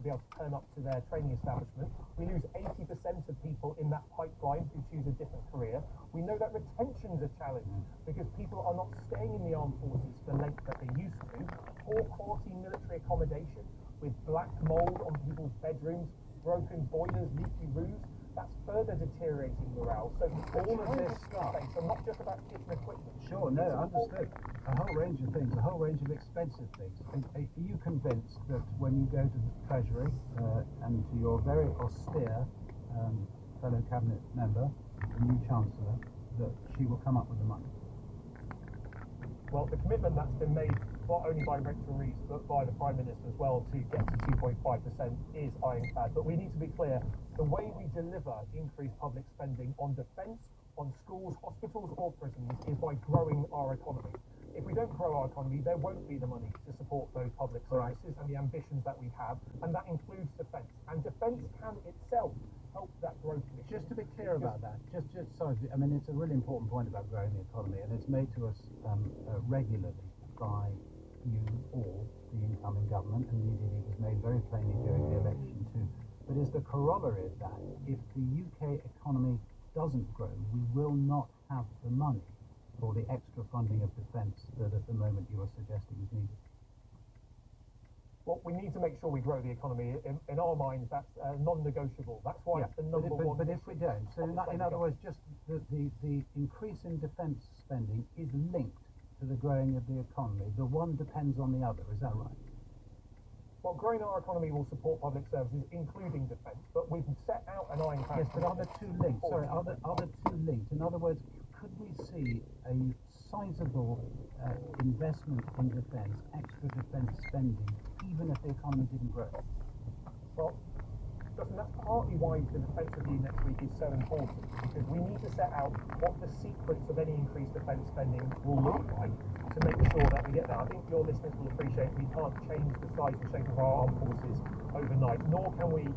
to be able to turn up to their training establishment. We lose 80% of people in that pipeline who choose a different career. We know that retention's a challenge because people are not staying in the armed forces for the length that they used to. Poor quality military accommodation with black mould on people's bedrooms, broken boilers, leaky roofs, that's further deteriorating morale. So all of this stuff, so not just about kitchen equipment. Sure, no, understood. A whole range of things, a whole range of expensive things. Are you convinced that when you go to the Treasury and to your very austere fellow cabinet member, the new Chancellor, that she will come up with the money? Well, the commitment that's been made not only by Rachel Reeves but by the Prime Minister as well to get to 2.5% is ironclad. But we need to be clear, the way we deliver increased public spending on defence, on schools, hospitals or prisons is by growing our economy. If we don't grow our economy, there won't be the money to support those public services and the ambitions that we have, and that includes defence. And defence can itself help that growth mission. Just to be clear about that, sorry, I mean, it's a really important point about growing the economy, and it's made to us regularly by you all, the incoming government, and indeed it was made very plainly during the election too. But is the corollary of that, if the UK economy doesn't grow, we will not have the money for the extra funding of defence that at the moment you are suggesting is needed? Well, we need to make sure we grow the economy. In our minds, that's non-negotiable. That's why it's the number one. But if we don't, so in other words, just the increase in defence spending is linked to the growing of the economy. The one depends on the other. Is that right? Well, growing our economy will support public services, including defence. But we've set out an ironclad. Yes, but are the two linked? Sorry, are the two linked? In other words, could we see a sizable investment in defence, extra defence spending, even if the economy didn't grow? Well, Justin, that's partly why the defence review next week is so important, because we need to set out what the sequence of any increased defence spending will look like to make sure that we get there. I think your listeners will appreciate we can't change the size and shape of our armed forces overnight, nor can we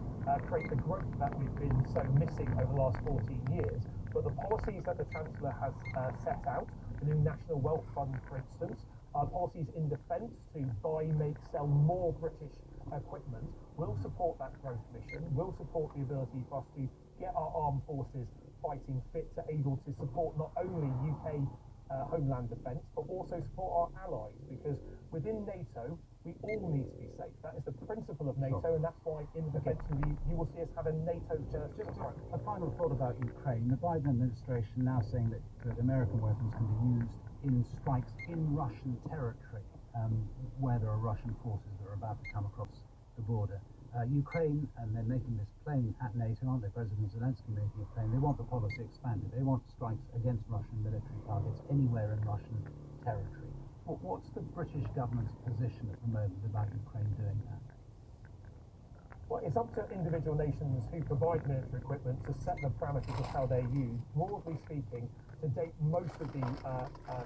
create the growth that we've been so missing over the last 14 years. But the policies that the Chancellor has set out, the new National Wealth Fund, for instance, policies in defence to buy, make, sell more British equipment, will support that growth mission, will support the ability for us to get our armed forces fighting fit, to able to support not only UK homeland defence, but also support our allies, because within NATO, we all need to be safe. That is the principle of NATO, and that's why in the defence review, you will see us have a NATO first. Just a final thought about Ukraine. The Biden administration now saying that American weapons can be used in strikes in Russian territory, where there are Russian forces that are about to come across the border. Ukraine, and they're making this plain at NATO, aren't they? President Zelensky making it plain. They want the policy expanded. They want strikes against Russian military targets anywhere in Russian territory. What's the British government's position at the moment about Ukraine doing that? Well, it's up to individual nations who provide military equipment to set the parameters of how they're used. Broadly speaking, to date, most of the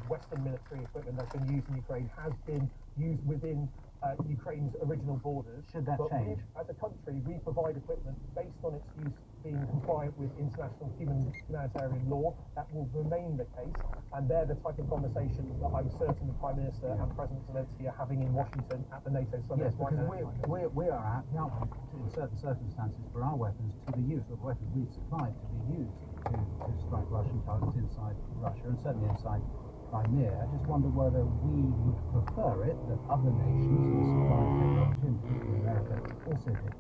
Western military equipment that's been used in Ukraine has been used within Ukraine's original borders. Should that change? As a country, we provide equipment based on its use being compliant with international humanitarian law. That will remain the case, and they're the type of conversations that I'm certain the Prime Minister and President Zelensky are having in Washington at the NATO summit. Yes, because we are out in certain circumstances for our weapons to be used, or the weapons we've supplied to be used to strike Russian targets inside Russia, and certainly inside Crimea. I just wonder whether we would prefer it that other nations who supply technology, in particular America, also did.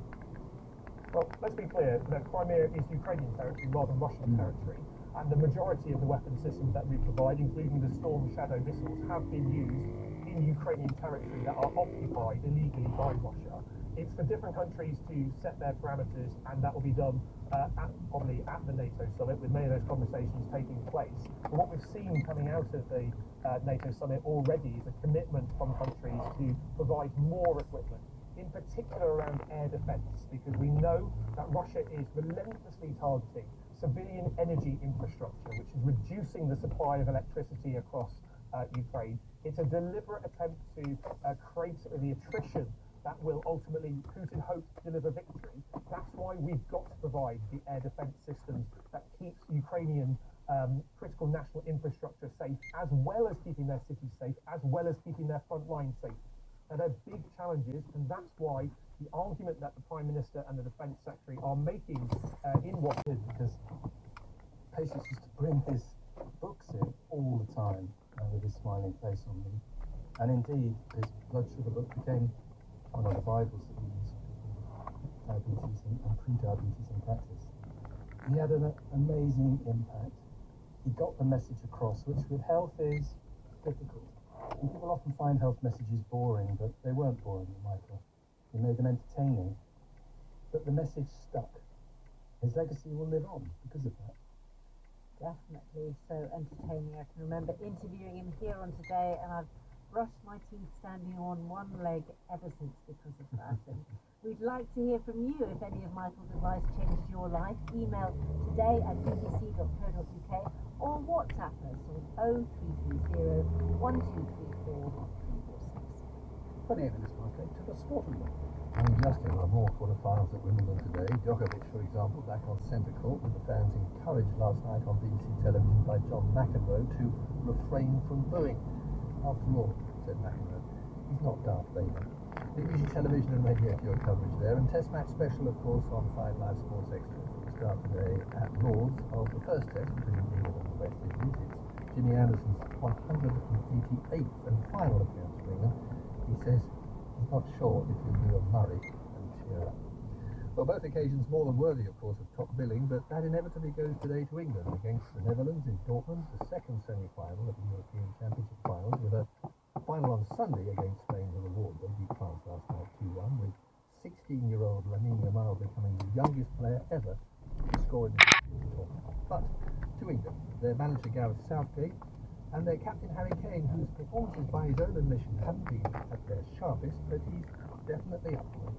Well, let's be clear, that Crimea is Ukrainian territory rather than Russian territory, and the majority of the weapon systems that we provide, including the Storm Shadow missiles, have been used in Ukrainian territory that are occupied illegally by Russia. It's for different countries to set their parameters, and that will be done probably at the NATO summit, with many of those conversations taking place. But what we've seen coming out of the NATO summit already is a commitment from countries to provide more equipment, in particular around air defence, because we know that Russia is relentlessly targeting civilian energy infrastructure, which is reducing the supply of electricity across Ukraine. It's a deliberate attempt to create the attrition that will ultimately, Putin hopes, deliver victory. That's why we've got to provide the air defence systems that keeps Ukrainian critical national infrastructure safe, as well as keeping their cities safe, as well as keeping their front line safe. Now, they're big challenges, and that's why the argument that the Prime Minister and the Defence Secretary are making in Washington. Because Patience used to bring his books in all the time with his smiling face on me. And indeed, his blood sugar book became one of the Bibles that we use for diabetes and pre-diabetes in practice. He had an amazing impact. He got the message across, which with health is difficult. And people often find health messages boring, but they weren't boring with Michael. He made them entertaining, but the message stuck. His legacy will live on because of that. Definitely so entertaining. I can remember interviewing him here on Today, and I've brushed my teeth standing on one leg ever since because of that. And we'd like to hear from you if any of Michael's advice changed your life. Email today@bbc.co.uk or WhatsApp us on 0330 1234 346. Funny having this market to the sporting one. And just in more quarter-finals at Wimbledon today. Djokovic, for example, back on centre court with the fans encouraged last night on BBC television by John McEnroe to refrain from booing. After all, said McEnroe, he's not Darth Vader. BBC television and radio for your coverage there, and Test match special, of course, on 5 Live Sports Extra. Will start today at Lords of the first Test between England and the West Indies. It's Jimmy Anderson's 188th and final appearance for England. He says he's not sure if he'll do a Murray and cheer up. Well, both occasions more than worthy, of course, of top billing, but that inevitably goes today to England against the Netherlands in Dortmund, the second semi-final of the European Championship finals, with a final on Sunday against Spain with a award. They beat France last night 2-1, with 16-year-old Lamine Yamal becoming the youngest player ever to score in the tournament. But to England, their manager Gareth Southgate and their captain Harry Kane, whose performances by his own admission haven't been at their sharpest, but he's definitely up for it.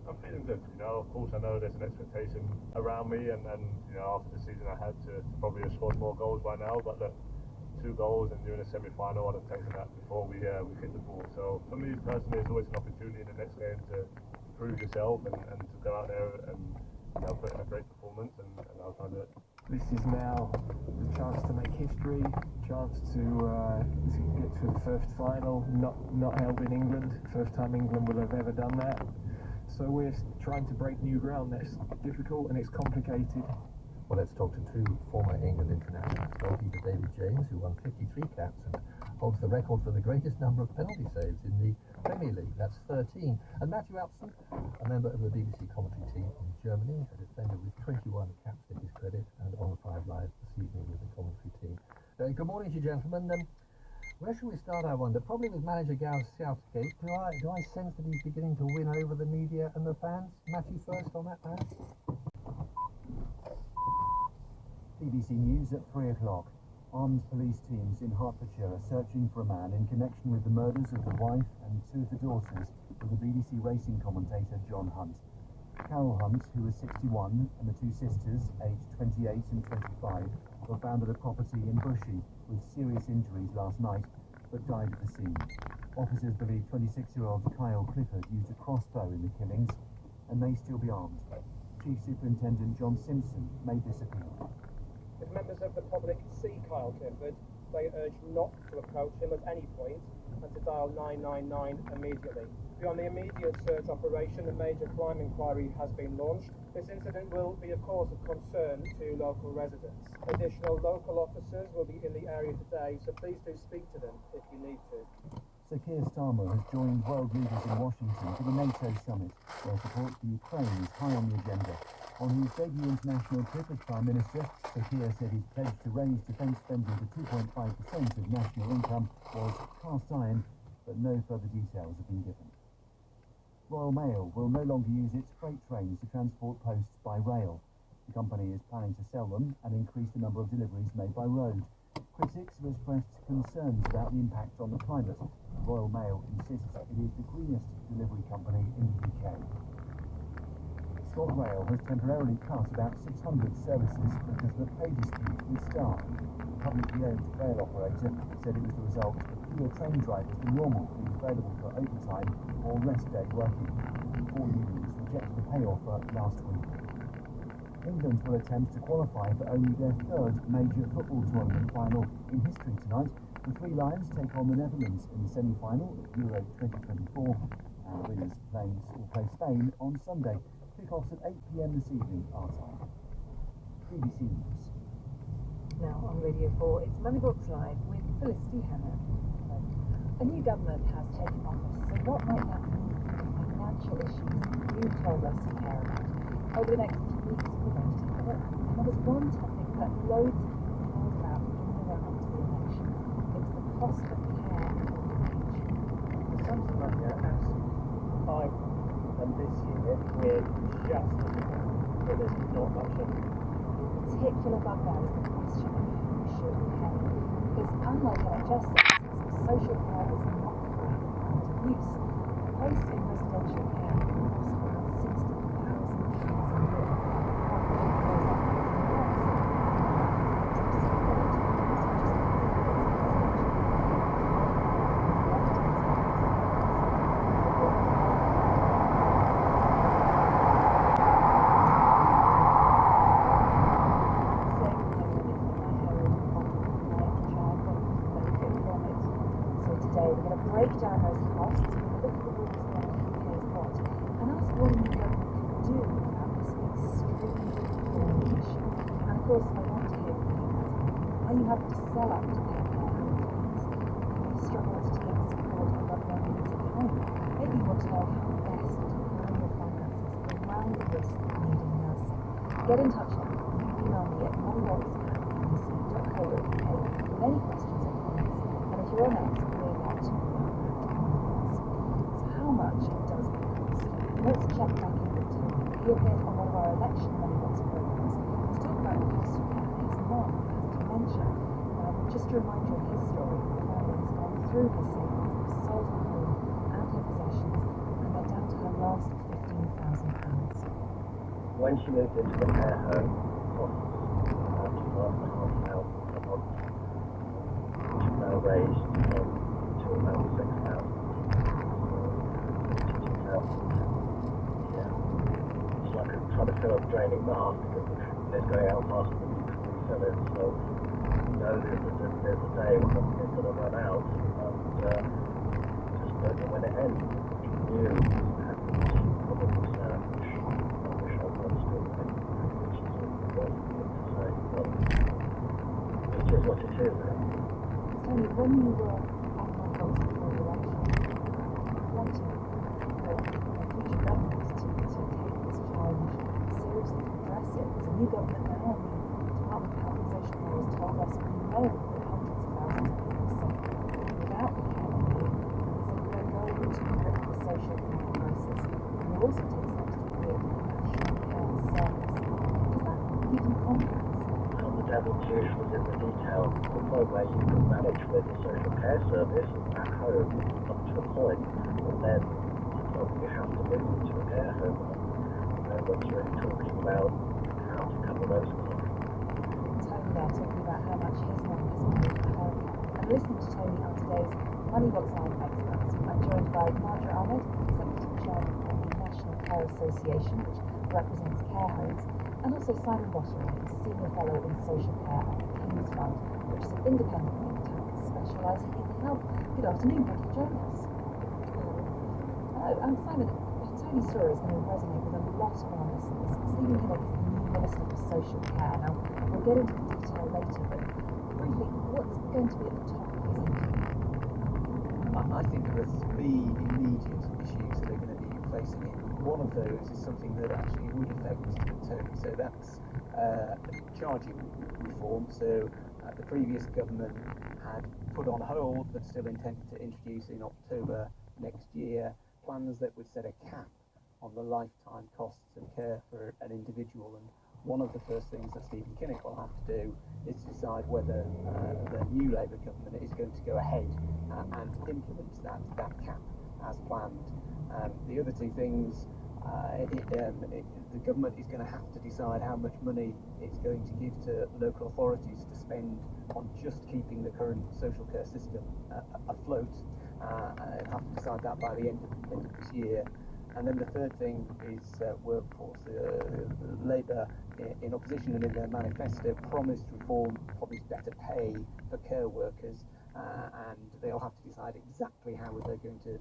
I'm feeling good, of course I know there's an expectation around me and after the season I had to probably have scored more goals by now, but look, 2 goals and you're in a semi-final, I'd have taken that before we hit the ball. So for me personally, it's always an opportunity in the next game to prove yourself and to go out there and put in a great performance and I'll try to do it. This is now the chance to make history, chance to get to the first final, not held in England, first time England will have ever done that. So we're trying to break new ground. That's difficult and it's complicated. Well, let's talk to 2 former England internationals. Goalkeeper David James, who won 53 caps and holds the record for the greatest number of penalty saves in the Premier League. That's 13. And Matthew Upson, a member of the BBC commentary team in Germany, a defender with 21 caps to his credit, and on 5 Live this evening with the commentary team. Good morning to you, gentlemen. Where shall we start, I wonder? Probably with manager Gareth Southgate. Do I sense that he's beginning to win over the media and the fans? Matthew first on that, perhaps? BBC News at 3 o'clock. Armed police teams in Hertfordshire are searching for a man in connection with the murders of the wife and 2 of the daughters of the BBC racing commentator John Hunt. Carol Hunt, who was 61, and the 2 sisters, aged 28 and 25, were found at a property in Bushey with serious injuries last night, but died at the scene. Officers believe 26-year-old Kyle Clifford used a crossbow in the killings and may still be armed. Chief Superintendent John Simpson made this appeal. If members of the public see Kyle Clifford, they urge not to approach him at any point and to dial 999 immediately. Beyond the immediate search operation, a major crime inquiry has been launched. This incident will be a cause of concern to local residents. Additional local officers will be in the area today, so please do speak to them if you need to. Sir Keir Starmer has joined world leaders in Washington for the NATO summit, where support for Ukraine is high on the agenda. On his debut international trip as Prime Minister, Sir Keir said his pledge to raise defence spending to 2.5% of national income was cast iron, but no further details have been given. Royal Mail will no longer use its freight trains to transport posts by rail. The company is planning to sell them and increase the number of deliveries made by road. Critics have expressed concerns about the impact on the climate. Royal Mail insists it is the greenest delivery company in the UK. ScotRail has temporarily cut about 600 services because of a pay dispute with Star. The publicly owned rail operator said it was the result of fewer train drivers than normal being available for overtime or rest day working. 4 unions rejected the pay offer last week. England will attempt to qualify for only their 3rd major football tournament final in history tonight. The Three Lions take on the Netherlands in the semi-final of Euro 2024, And the winners will play Spain on Sunday. Kick-offs at 8 p.m. this evening, our time. BBC News. Now on Radio 4, it's Moneybox Live with Felicity Hannah. A new government has taken office, so what might that mean for the financial issues you've told us you care about? Over the next few weeks, we're going to take a look. And there was one topic that loads of people called about in the run-up to the election. It's the cost of care in old age. The Samsung money are absolutely high, and this year we're just but there's not much of it. The particular bugbear is the question of who should pay. Because unlike NHS services, social care is not free and abuse. A place in residential care costs around £60,000 a year. Today we're going to break down those costs, we're going to look at the rules around who pays what, and ask what a new government can do about this extremely growing issue. And of course, I want to hear from you. Are you having to sell up to pay care home fees? Have you struggled to get support for loved one needs at home? Maybe you want to know how best to plan your finances around the risk of needing nursing. Get in touch now. Email me at moneybox@bbc.co.uk with any questions or comments. And if you're on X, so how much does it cost? Let's check back in with Tony. He appeared on one of our election Moneybox programmes to talk about the cost of care. His mom has dementia. Just to remind you of his story, the family has gone through her savings, they've sold her home and her possessions, and they're down to her last £15,000. When she moved into the care home, costs £12,500 a month, which is now raised to around £6,000. It's like trying to fill up draining mask because it's going out faster than you can refill it. So you know there's a day when it's going to run out, and just don't know when it ends. You happens probably Sarah, which I wish I was still in, which is what to say, but it is what it is. Tony, when you were on my box before the election, wanting the future government to take this challenge seriously, to address it. There's a new government now, and the Department of Health and Social Care has told us we know that hundreds of thousands of people suffer without the care they need, and so we're going to grip the social care crisis. And we'll also take steps to create a national care service. Does that give you confidence? The devil's usually in the detail. The point where you can manage with the social care service at home up to a point, and then you have to move into a care home. When you're really talking about how to cover those costs. Tony there talking about how much his mum has paid for her care. And listening to Tony on today's Moneybox Live Experts, I'm joined by Nadia Ahmed, Executive Chairman of the National Care Association, which represents care homes, and also Simon Botterill, who's Senior Fellow in Social Care at the King's Fund, which is an independent think tank specialising in health. Good afternoon, thank you for joining us. Simon, Tony's story is going to resonate with a lot of our listeners. Stephen Kinnock is the new Minister for Social Care. Now, we'll get into the detail later, but briefly, what's going to be at the top of his agenda? I think there are three immediate issues that are going to be facing him. One of those is something that actually would affect Tony, so that's charging reform. So the previous government had put on hold, but still intended to introduce in October next year, plans that would set a cap on the lifetime costs of care for an individual. And one of the first things that Stephen Kinnock will have to do is decide whether the new Labour government is going to go ahead and implement that cap as planned. The other two things, the government is going to have to decide how much money it's going to give to local authorities to spend on just keeping the current social care system afloat. They'll have to decide that by the end of this year. And then the third thing is workforce. Labour, in opposition and in their manifesto, promised reform, promised better pay for care workers, and they'll have to decide exactly how they're going to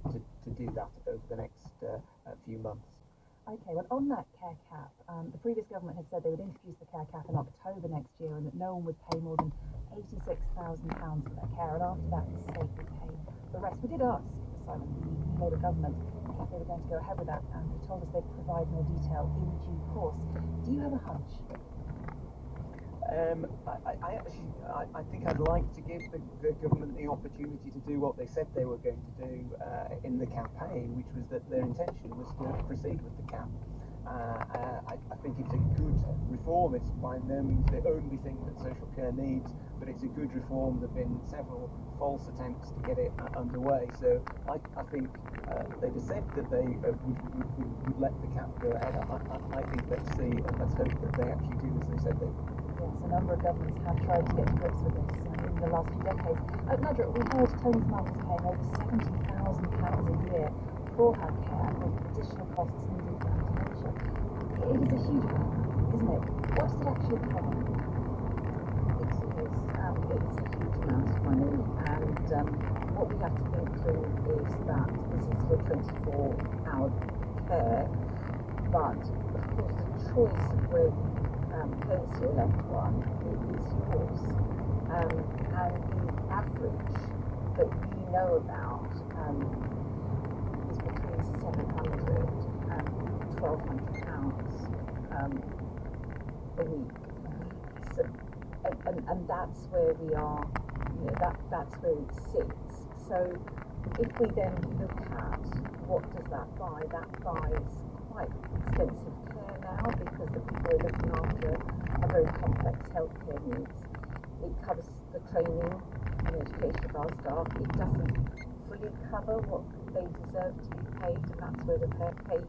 do that over the next few months. Okay, well, on that care cap, the previous government had said they would introduce the care cap in October next year and that no one would pay more than £86,000 for their care, and after that the state would pay the rest. We did ask Simon, the Labour government, if they were going to go ahead with that, and they told us they'd provide more detail in due course. Do you have a hunch? I think I'd like to give the government the opportunity to do what they said they were going to do in the campaign, which was that their intention was to proceed with the cap. I think it's a good reform. It's by no means the only thing that social care needs, but it's a good reform. There have been several false attempts to get it underway. So I think they just said that they would let the cap go ahead. I think let's see and let's hope that they actually do as they said they would. Yes, a number of governments have tried to get to grips with this in the last few decades. Nadra, we heard Tony's mum is paying over £70,000 a year for her care, with additional costs needed for her dementia. It is a huge amount, isn't it? What does it actually cover? It's a huge amount of money, and what we have to think through is that this is for 24-hour care, but of course the choice of where you place your loved one is yours, and the average that we know about is between £700 and £1,200 a week. So, and that's where we are, that's where it sits. So if we then look at what does that buy, that buys quite extensive care now, because the people are looking after a very complex healthcare needs. It covers the training and education of our staff. It doesn't fully cover what they deserve to be paid, and that's where the pay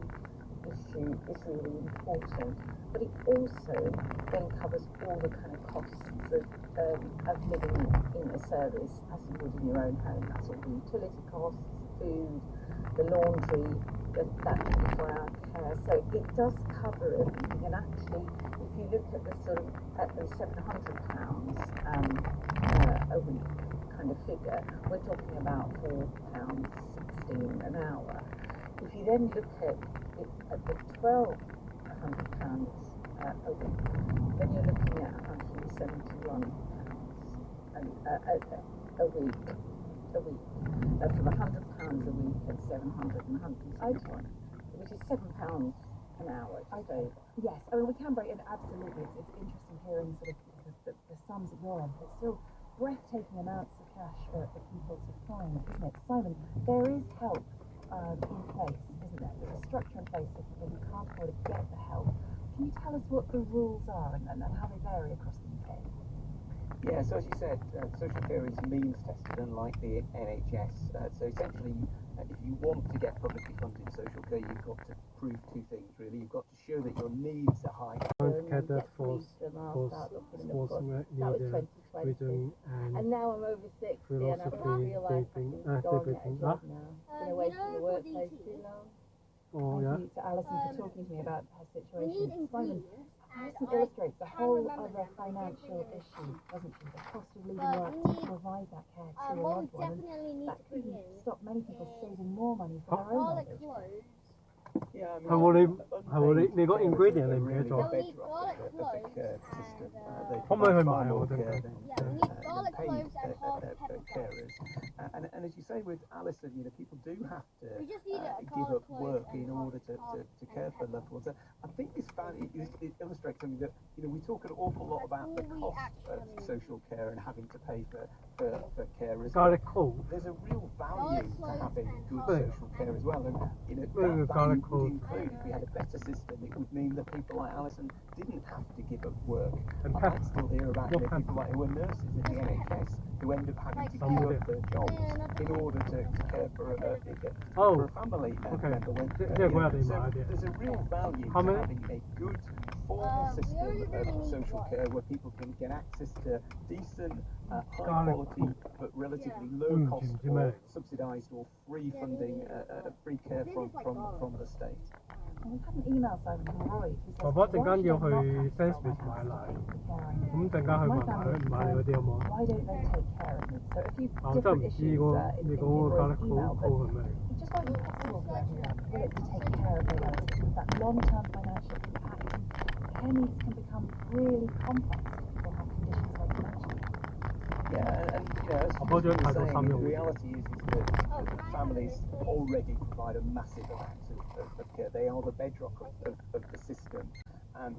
issue is really important. But it also then covers all the kind of costs of living in a service as you would in your own home. That's all the utility costs, food, the laundry, that 24-hour care. So it does cover everything, and actually if you look at the sort of at the £700 a week kind of figure, we're talking about £4.16 an hour. If you then look at it at the £1,200 a week, then you're looking at £171 a week. From £100 a week at 700 and 161, which is £7 an hour. Okay. Yes, I mean we can break it. Absolutely, it's interesting hearing sort of the sums at your end, but still breathtaking amounts of cash for people to find, isn't it? Simon, there is help in place, isn't there? There's a structure in place if you can't afford to get the help. Can you tell us what the rules are and how they vary across the UK? Yeah, so as you said, social care is means tested, unlike the NHS. So essentially, if you want to get publicly funded social care, you've got to prove two things, really. You've got to show that your needs are high. And now I'm over 60 and I feel like I can go and get a job now. Been away from the workplace too long. Thank you to Alison for talking to me about her situation. Simon, Alison illustrates a whole other financial issue, doesn't she? The cost of leaving work to provide that care to your loved one, and that could stop many people saving more money for their own old age. Yeah, I mean, 係喎，你個 ingredient 你唔記得咗？可唔可以去買我哋？carers. And as you say with Alison, people do have to give up work in order to care for loved ones. I think this it illustrates something that we talk an awful lot about the cost of social care and having to pay for carers. There's a real value to having good social care as well, and that value would include, if we had a better system, it would mean that people like Alison didn't have to give up work. I still hear about people like who are nurses in the NHS who end up having to give up their jobs in order to care for a family member. So there's a real value to having a good formal system of social care where people can get access to decent, high quality but relatively low cost or subsidised or free funding, free care from the state. we've had an email Simon from Roy who says, 爸爸陣間要去 Sainsbury's 買奶，咁陣間去問下佢唔買你嗰啲好冇？ Why don't they take care of me? So a few 我真係唔 different 知 issues 你 in 講嗰個加 Roy's 力 email, 高 but 係咩？ it just won't be possible for everyone, will it, to take care of their relatives? In fact, long-term financial impact and care needs can become really complex if people have conditions like dementia. Yeah, and you know, as you were saying, the reality is that families already provide a massive amount of care. They are the bedrock of the system, and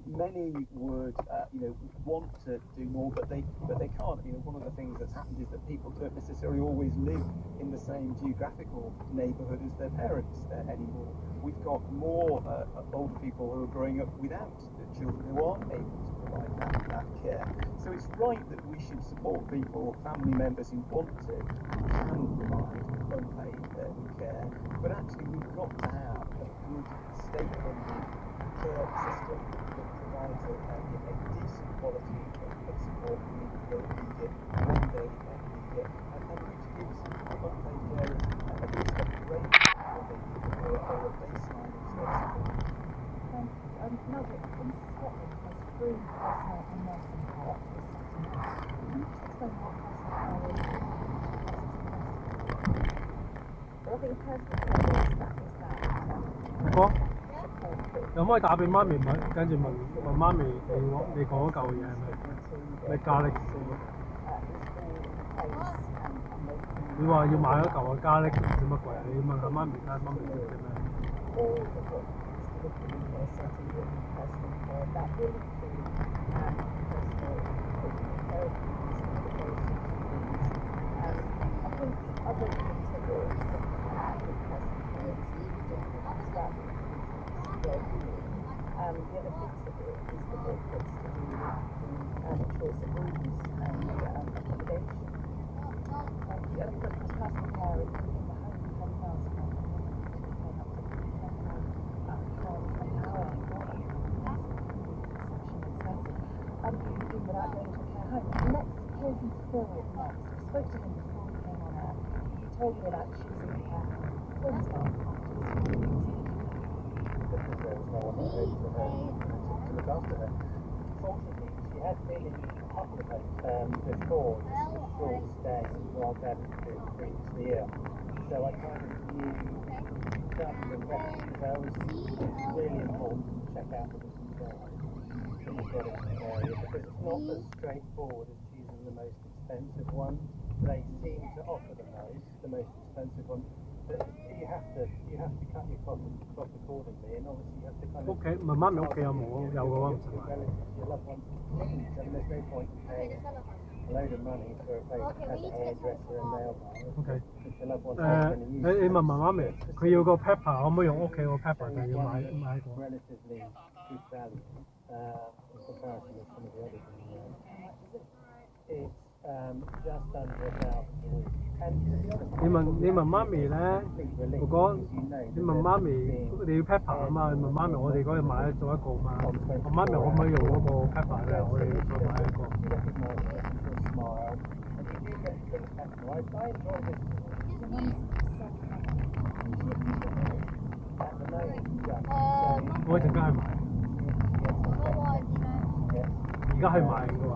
many would want to do more, but they can't. You know, one of the things that's happened is that people don't necessarily always live in the same geographical neighbourhood as their parents anymore. We've got more older people who are growing up without the children who aren't able to provide that care. So it's right that we should support people, family members who want to and can provide unpaid care, but actually we've got to have a good state-funded care system that provides a decent quality of support for people who need it when they need it, and which gives unpaid care at least a break or a baseline of support. Thank you. Margaret, in Scotland, there's free personal and nursing care up to a certain age. Can you just explain what personal care is? Well, I think personal care is that 哥，有可以打俾媽咪問，跟住問媽咪你講嗰嚿嘢係咪？咩咖喱？你話要買嗰嚿嘅咖喱唔知乜鬼？你問下媽咪睇下媽咪知唔知咩？ That will include personal therapies, I think other things that we're expecting to personal care the other bits of it is the bit that's to do with choice of rooms and accommodation. The other bit is personal care in the home, from nursing home, paying up to £10 an hour. Without going to a care home. Let's hear from Phil next. We spoke to him before we came on air. He told me about choosing a care home. Phil's got because there was no one at home for her to look after her. Fortunately, she had been in a couple of homes before just a short stay while Dad was doing the previous year. So I kind of knew some of the records because it's really important to check out the different areas that you've got in the area because it's not as straightforward as choosing the most expensive one. They seem to offer the most expensive one. But you have to cut your cloth accordingly, and obviously you have to kind of. Okay, 問媽咪屋企有冇有嘅話唔使買。Your loved one's needs, and there's no point in paying a load of money for a place that has a hairdresser and nail bar. Okay. Your loved one's not going to use it. 你問媽咪，佢要個 pepper 可唔可以用屋企個 pepper 定要買個？ Relatively good value in comparison with some of the others in the area. It's just under £1,000 a week. 你問媽咪咧，如果你問媽咪你要 pepper 啊嘛，你問媽咪我哋嗰日買咗一個嘛，我媽咪可唔可以用嗰個 pepper 咧？我哋再買一個。我一陣間去買。而家去買嘅話。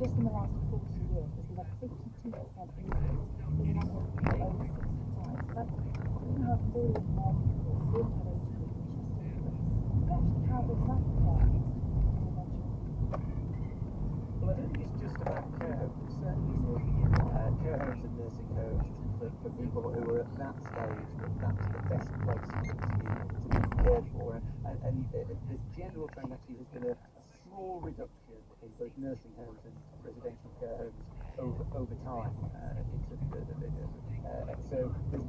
Just in the last 40 years, there's been a 52% increase in the number of people over 65. So that's 3.5 million more people in that age group in just increase. Actually, how does that compare to intervention? Well, I don't think it's just about care homes. Certainly, care homes and nursing homes for people who are at that stage, that's the best place to be cared for. And the general trend actually has been a small reduction in both nursing homes and residential care homes over time. So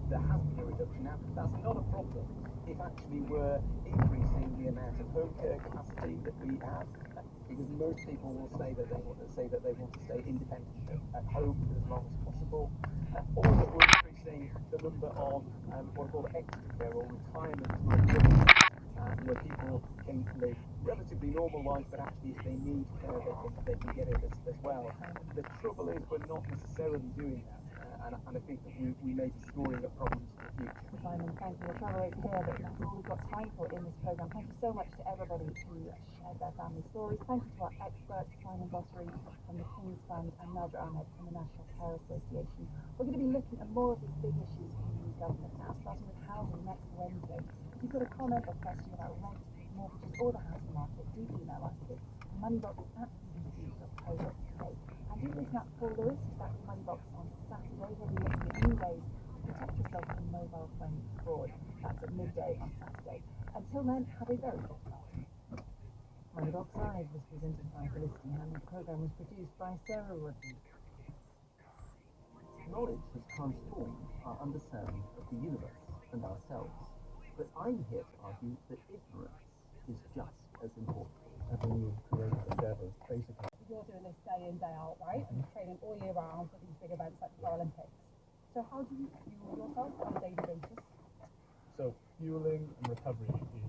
there has been a reduction. Now, that's not a problem if actually we're increasing the amount of home care capacity that we have, because most people will say that they want to stay independent at home for as long as possible, or that we're increasing the number of what are called extra care or retirement where people can live relatively normal life, but actually if they need care, they can get it as well. The trouble is we're not necessarily doing that, and I think that we may be storing up problems for the future. Simon, thank you. We'll try to wait to hear, but that's all we've got time for in this programme. Thank you so much to everybody who shared their family stories. Thank you to our experts, Simon Bottery from the King's Fund and Nader Ahmed from the National Care Association. We're going to be looking at more of these big issues from the new government now, starting with housing next Wednesday. If you've got a comment or question about rent, mortgages or the housing market, do email us at moneybox@bbc.co.uk. And do listen out for Paul Lewis, who's back with Moneybox on Saturday. He'll be looking at new ways to protect yourself from mobile phone fraud. That's at midday on Saturday. Until then, have a very good night. Moneybox Live was presented by Felicity Hand. The programme was produced by Sarah Rodney. Knowledge has transformed our understanding of the universe and ourselves. But I'm here to argue that ignorance is just as important. Having you create endeavours, basically. You're doing this day in, day out, right? And training all year round for these big events like the Paralympics. So how do you fuel yourself on a daily basis? So fueling and recovery is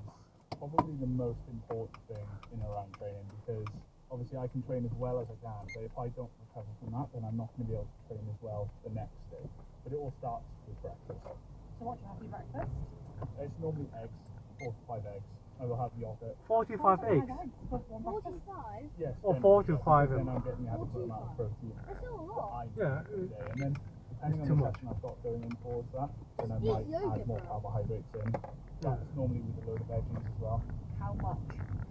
probably the most important thing in and around training, because obviously I can train as well as I can, but if I don't recover from that, then I'm not going to be able to train as well the next day. But it all starts with breakfast. So what do you have for your breakfast? It's normally eggs, 4 to 5 eggs. I will have yogurt. 45 eggs? 45? Yes. Or 4 to 5. Then I'm getting the adequate amount of protein. That's still a lot. Yeah. And then depending on the session I've got going in towards that, then I might add more carbohydrates in. That's normally with a load of veggies as well. How much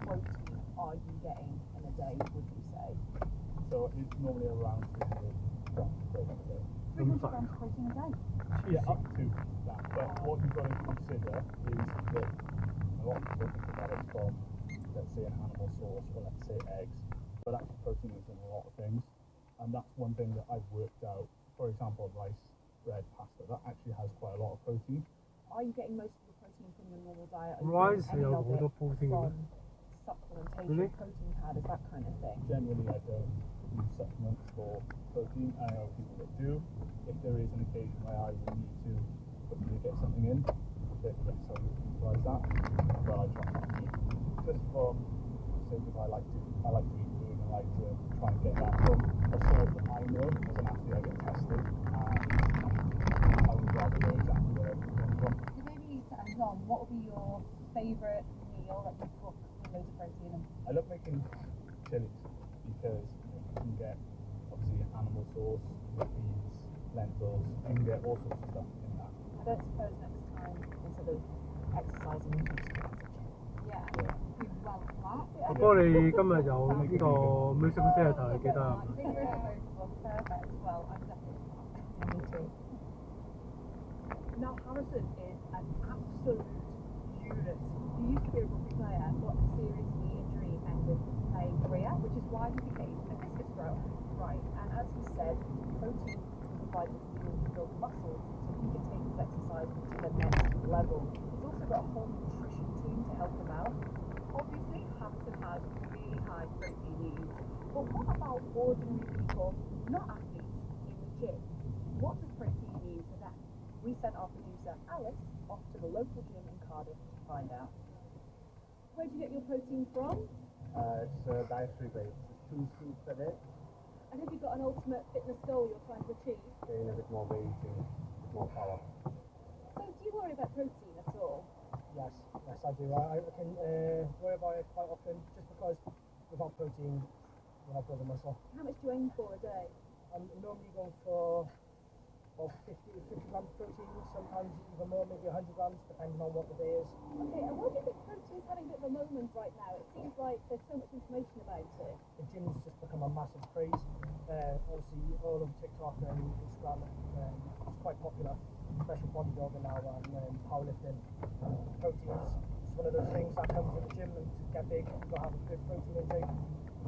protein are you getting in a day, would you say? So it's normally around 300 grams of protein a day. 300 grams of protein a day? Yeah, up to that. But what you've got to consider is that a lot of people think about it from, let's say, an animal source, or let's say eggs. But actually protein is in a lot of things. And that's one thing that I've worked out. For example, rice, bread, pasta, that actually has quite a lot of protein. Are you getting most of the protein from your normal diet? Rice, any of it protein. from supplementation, Really? protein powders, that kind of thing? Generally, I don't use supplements for protein. I know people that do. If there is an occasion where I will need to quickly get something in, then yes, I will utilize that. But I try not to eat just from the sake of I like to eat food, and I like to try and get that from a source that I know as an athlete. I get tested, and I would rather know exactly where everything comes from. So maybe to end on, what would be your favourite meal that you cook with loads of protein in? I love making chilies because sauce, beans, lentils. You can get all sorts of stuff in that. I don't suppose next time, instead of exercising, you just go to the gym. Yeah. You welcome that. 不過你今日有呢個 music theatre 記得啊？ I think we're both perfect. Well, I'm definitely. Me too. Now Harrison is an absolute unit. He used to be a rugby player, got a serious knee injury, ended his playing career, which is why he became a discus thrower. Right, and as he said, protein can provide the fuel to build muscle so he can take his exercising to the next level. He's also got a whole nutrition team to help him out. Obviously, Harrison has really high protein needs, but what about ordinary people, not athletes, in the gym? What does protein mean to them? We sent our producer Alice off to the local gym in Cardiff to find out. Where do you get your protein from? It's dietary based. 2 scoops a day. And have you got an ultimate fitness goal you're trying to achieve? Gain a bit more weight and a bit more power. So do you worry about protein at all? Yes, I do. I can worry about it quite often just because without protein, we're not building muscle. How much do you aim for a day? I'm normally going for about 50 grams of protein, sometimes even more, maybe 100 grams, depending on what the day is. Okay, and why do you think protein's having a bit of a moment right now? It seems like there's so much information about it. The gym's just become a massive craze. Obviously, all over TikTok and Instagram, it's quite popular, especially bodybuilding now and powerlifting. Protein's just one of those things that comes with the gym, and to get big, you've got to have a good protein intake.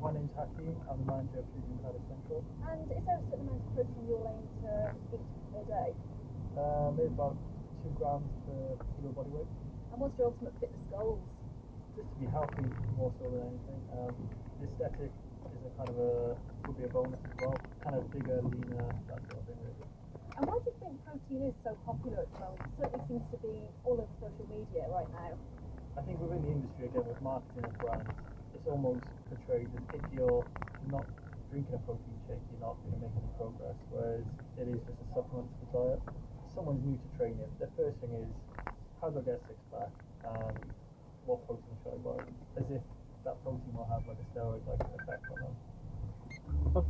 My name's Hakeem. I'm the manager of Fusion Cardiff Central. And is there a certain amount of protein you're aiming to eat a day? Maybe about 2 grams per kilo body weight. And what's your ultimate fitness goals? Just to be healthy more so than anything. The aesthetic is a kind of would be a bonus as well. Kind of bigger, leaner, that sort of thing really. And why do you think protein is so popular at the moment? It certainly seems to be all over social media right now. I think within the industry, again, with marketing and brands, it's almost portrayed as if you're not drinking a protein shake, you're not going to make any progress, whereas it is just a supplement to the diet. If someone's new to training, the first thing is, how do I get a six-pack, and what protein should I buy? As if that protein will have like a steroid-like effect on them. So,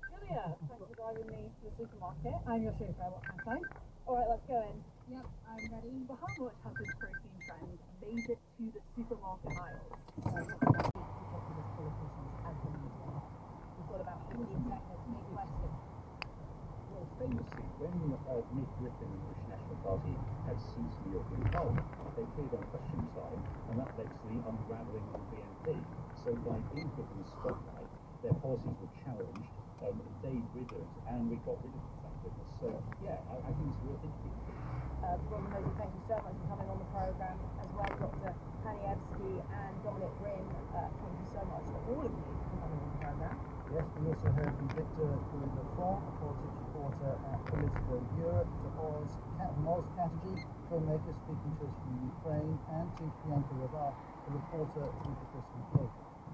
Julia, thanks for driving me to the supermarket. I'm your chauffeur, what can I say? Alright, let's go in. Yep, I'm ready. But how much has this protein trend made it to the supermarket aisles? Popular politicians and the media. We've got about 100 seconds, maybe question. Well, famously, when Nick Griffin and the British National Party had seats in the European Parliament, they cleared on question time, and that led to the unravelling of the BNP. So by input and spotlight, their policies were challenged, they withered, and we got rid of them, thank goodness. So, yeah, I think it's a real interview. Robin Mosey, thank you so much for coming on the programme as well. Dr. Hanievsky and Dominic Rin, thank you so much to all of you for coming on the programme. Yes, we also heard from Victor Lefranc, a politics reporter at Politico Europe, to Oz Chatterjee, filmmaker speaking to us from Ukraine, and to Priyanka Ravat, a reporter with the Christian Gate.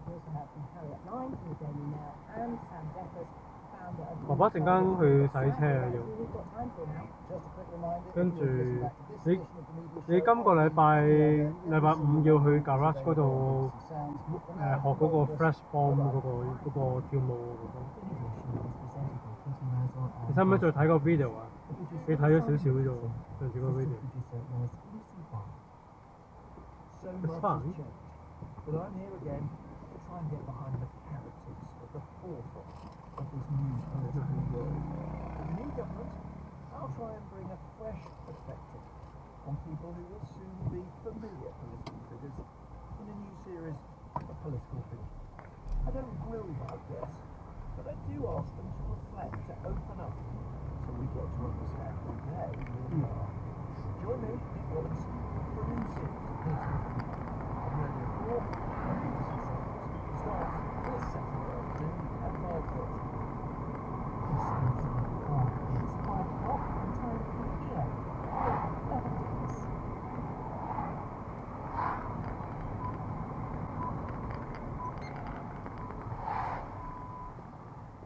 We also have from Harriet Lyne from the Daily Mail and Sam Jeffers, founder of 爸爸陣間去洗車啊要。 We've got time for now. Just a quick reminder, 跟 if 住 you're listening back to this 你 edition of the media 你 show, 今個禮拜5要去 garage 嗰度學嗰個 flash bomb 嗰個跳舞嗰個。你使唔使再睇個 video 啊？你睇咗少少啫喎，上次個 video。So It's much fun. has changed, but I'm here again to try and get behind the characters at the forefront of this new political world. For the new government, I'll try and bring a fresh perspective on people who will soon be familiar political figures in a new series of Political Thinking. I don't grill my guests, but I do ask them to reflect, to open up, so we get to understand who they really are. Join me, Nick Robinson, for a new series of Political Thinking on Radio 4 and BBC Sounds. Starts this Saturday afternoon at 5:30. It's 5 o'clock and time for here.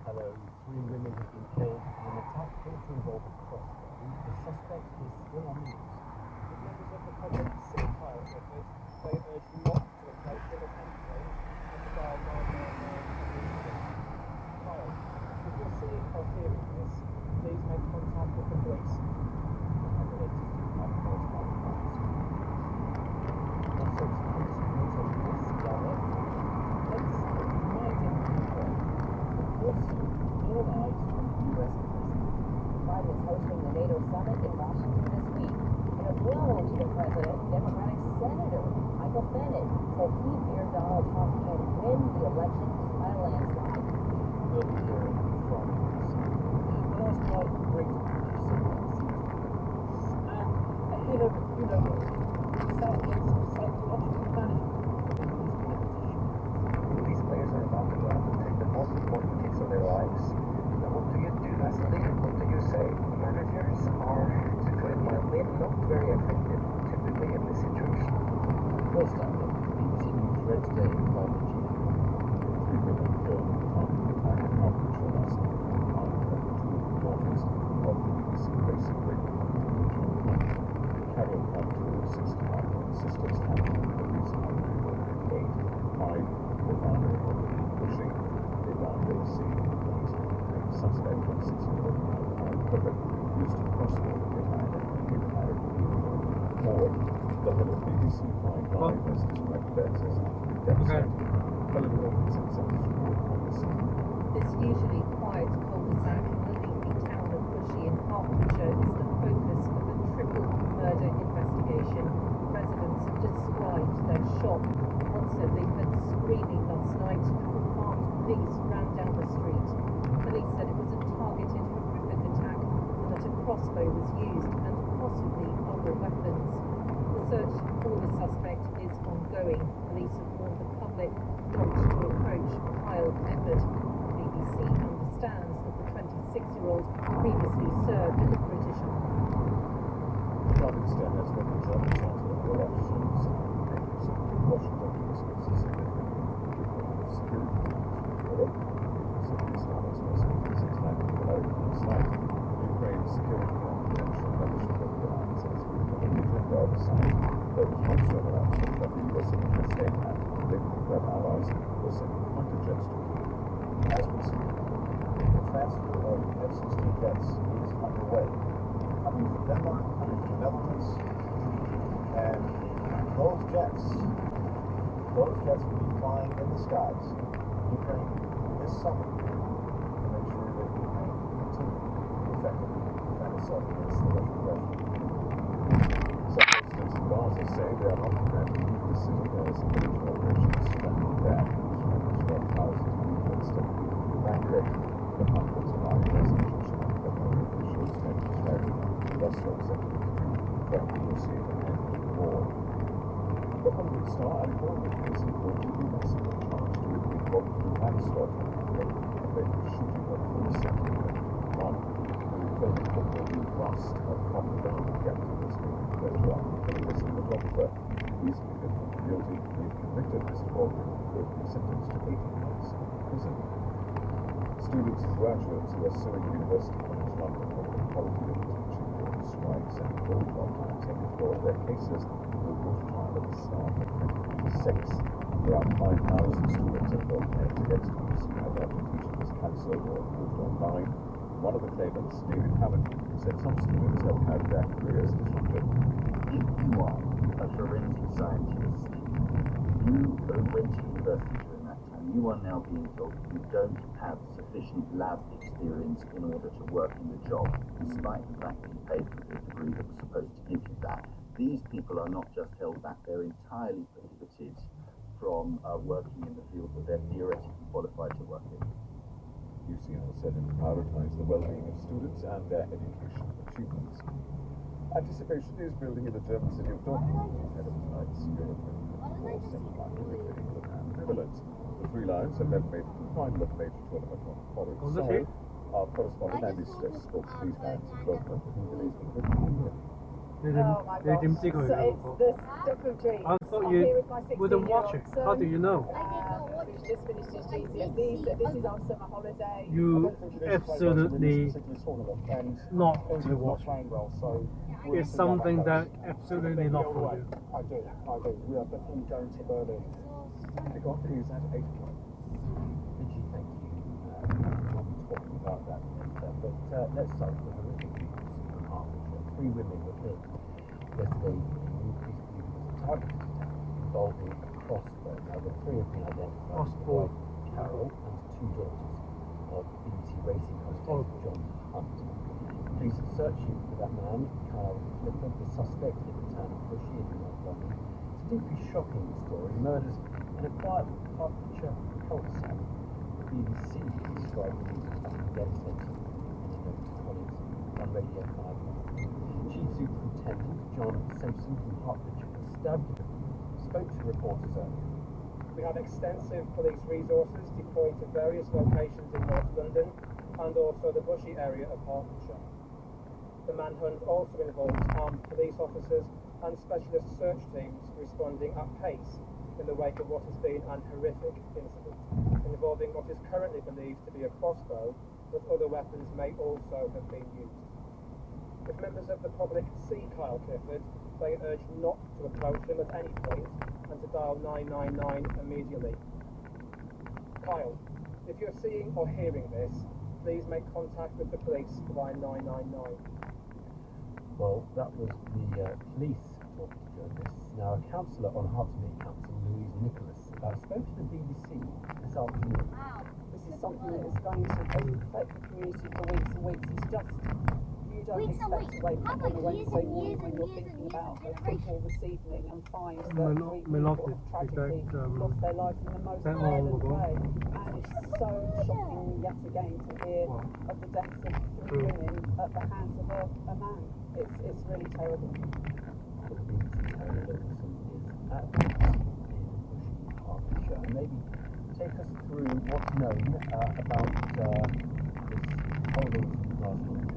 Hello, 3 women have been killed in an attack thought to involve a crossbow. The suspect is still on the loose. Members of the public sit Kyle Clifford. They urge not to approach him at any point and to dial 999 immediately. Kyle, if you're seeing or hearing this, please make contact with the police. And the latest on those podcasts. Also, let's remind everyone, of course, all eyes on the US president. Biden is hosting the NATO summit in Washington this week. In a blow to the president, Democratic Senator Michael Bennet said he feared Donald Trump can win the election by a landslide. We'll be hearing from the last night great and you know what? Psychological management. These players are about to go out and take the most important hits of their lives. Now, what do you do as a leader? What do you say? Managers are, to put it mildly, not very effective typically in this situation. First time, BBC News read today by the GP. 3 million killed in the targeted attack in Hertfordshire last night. Two daughters of the BBC Basic Radio Carol Abdul, 65, and sisters Hannah and Louisa Abdul, 8, 5, Ronaldo pushing the DC. The suspect of 6-year-old Quebec used to cross border behind forward. The head of BBC 5 Live has described deaths as devastating. Helen Wilkinson said this report on the scene. This usually quiet cul-de-sac in the leafy town of Bushy in Hertfordshire is the focus of a triple murder investigation. Residents have described their shock. One said they heard screaming last night as the armed police ran down the street. Police said it was a targeted, horrific attack and that a crossbow was used and possibly other weapons. The search for the suspect is ongoing. Police have warned the public not to approach Kyle Clifford. The BBC understands that the 26-year-old previously served in the British Army. Pakistan has been the German chancellor of elections in Washington discusses significantly with security Europe. Islamist Muslims attacking American site. Ukraine's security and potential membership of Iran says we have a agenda of the site. There was no further action that the US and the state and the Web allies were sending fighter jets to Kyiv. As we see, the transfer of F-16 jets is underway. Coming from Denmark, coming from the Netherlands, and those jets will be flying in the skies in Ukraine this summer to make sure that Ukraine continue to effectively defend itself against the Russian aggression. Some residents in Gaza say they are not prepared to leave the city as military operations strengthen there. Israel thousands of people instead evacuated the hundreds of migrants and government officials have described Russell executive from negotiate an end to the war. The Hollywood star Ali Wong is reportedly missing a charge to be involved in manslaughter in a fatal shooting of 4/7/2021. The film Football Rust of Common Ground captain has been declared to be a photographer. He is guilty of being convicted. Mr. Baldwin could be sentenced to 18 months in prison. Students and graduates who are suing the University College London for the quality of teaching during strikes and cold times have withdrawn their cases will go to trial at the start of 2026. Around 5,000 students have gone heads against UCI after teaching was cancelled or moved online. One of the claimants, David Hammond, said some students have had their careers disrupted. If you are a forensic scientist, you went to university during that time, you are now being told you don't have sufficient lab experience in order to work in the job, despite the fact that you paid for the degree that was supposed to give you that. These people are not just held back, they're entirely prohibited from working in the field that they're theoretically qualified to work in. UCL said it will prioritise the well-being of students and their educational achievements. Anticipation is building in the German city of Dortmund ahead of tonight's European football semi-final between England and the Netherlands. The Three Lions have then made the final of the major tournament on the following side. Our correspondent Andy Stiff spoke to these fans in Dortmund who believe England will win. They didn't see it. So it's the documentary. I thought you wouldn't watch it. How do you know? who's just finished his GCSE, so this is our summer holiday. You absolutely not to watch. So it's something that absolutely not for you. I do. We are definitely going to Berlin. Kick off is at 8 o'clock. Richie, thank you. We'll be talking about that later, but let's start with the horrific news from Hertfordshire. 3 women were killed yesterday in an increased targeted attack involving a crossbow. Now, the 3 have been identified as Carol and 2 daughters of BBC racing host John Hunt. Police are searching for that man, Kyle Clifford, the suspect in the town of Bushy in North London. It's a deeply shocking story. Murders in a quiet Hertfordshire cul-de-sac. The BBC described the news as devastating in a note to colleagues on Radio 5. Chief Superintendent John Simpson from Hertfordshire was stabbed spoke to reporters earlier. We have extensive police resources deployed to various locations in North London and also the Bushy area of Hertfordshire. The manhunt also involves armed police officers and specialist search teams responding at pace in the wake of what has been an horrific incident involving what is currently believed to be a crossbow, but other weapons may also have been used. If members of the public see Kyle Clifford, they urge not to approach him at any point and to dial 999 immediately. Kyle, if you're seeing or hearing this, please make contact with the police via 999. Well, that was the police talking to journalists. Now, a councillor on Hertfordshire Council, Louise Nicholas, spoke to the BBC this afternoon. This is something that is going to affect the community for weeks and weeks. It's just, you don't expect to wake up on a Wednesday morning when you're thinking about the football this evening and find that 3 people have tragically lost their lives in the most violent way. And it's so shocking yet again to hear of the deaths of 3 women at the hands of a man. It's really terrible. The BBC Tony Livingston is at the house in Bushy, Hertfordshire. And maybe take us through what's known about this horrible last week.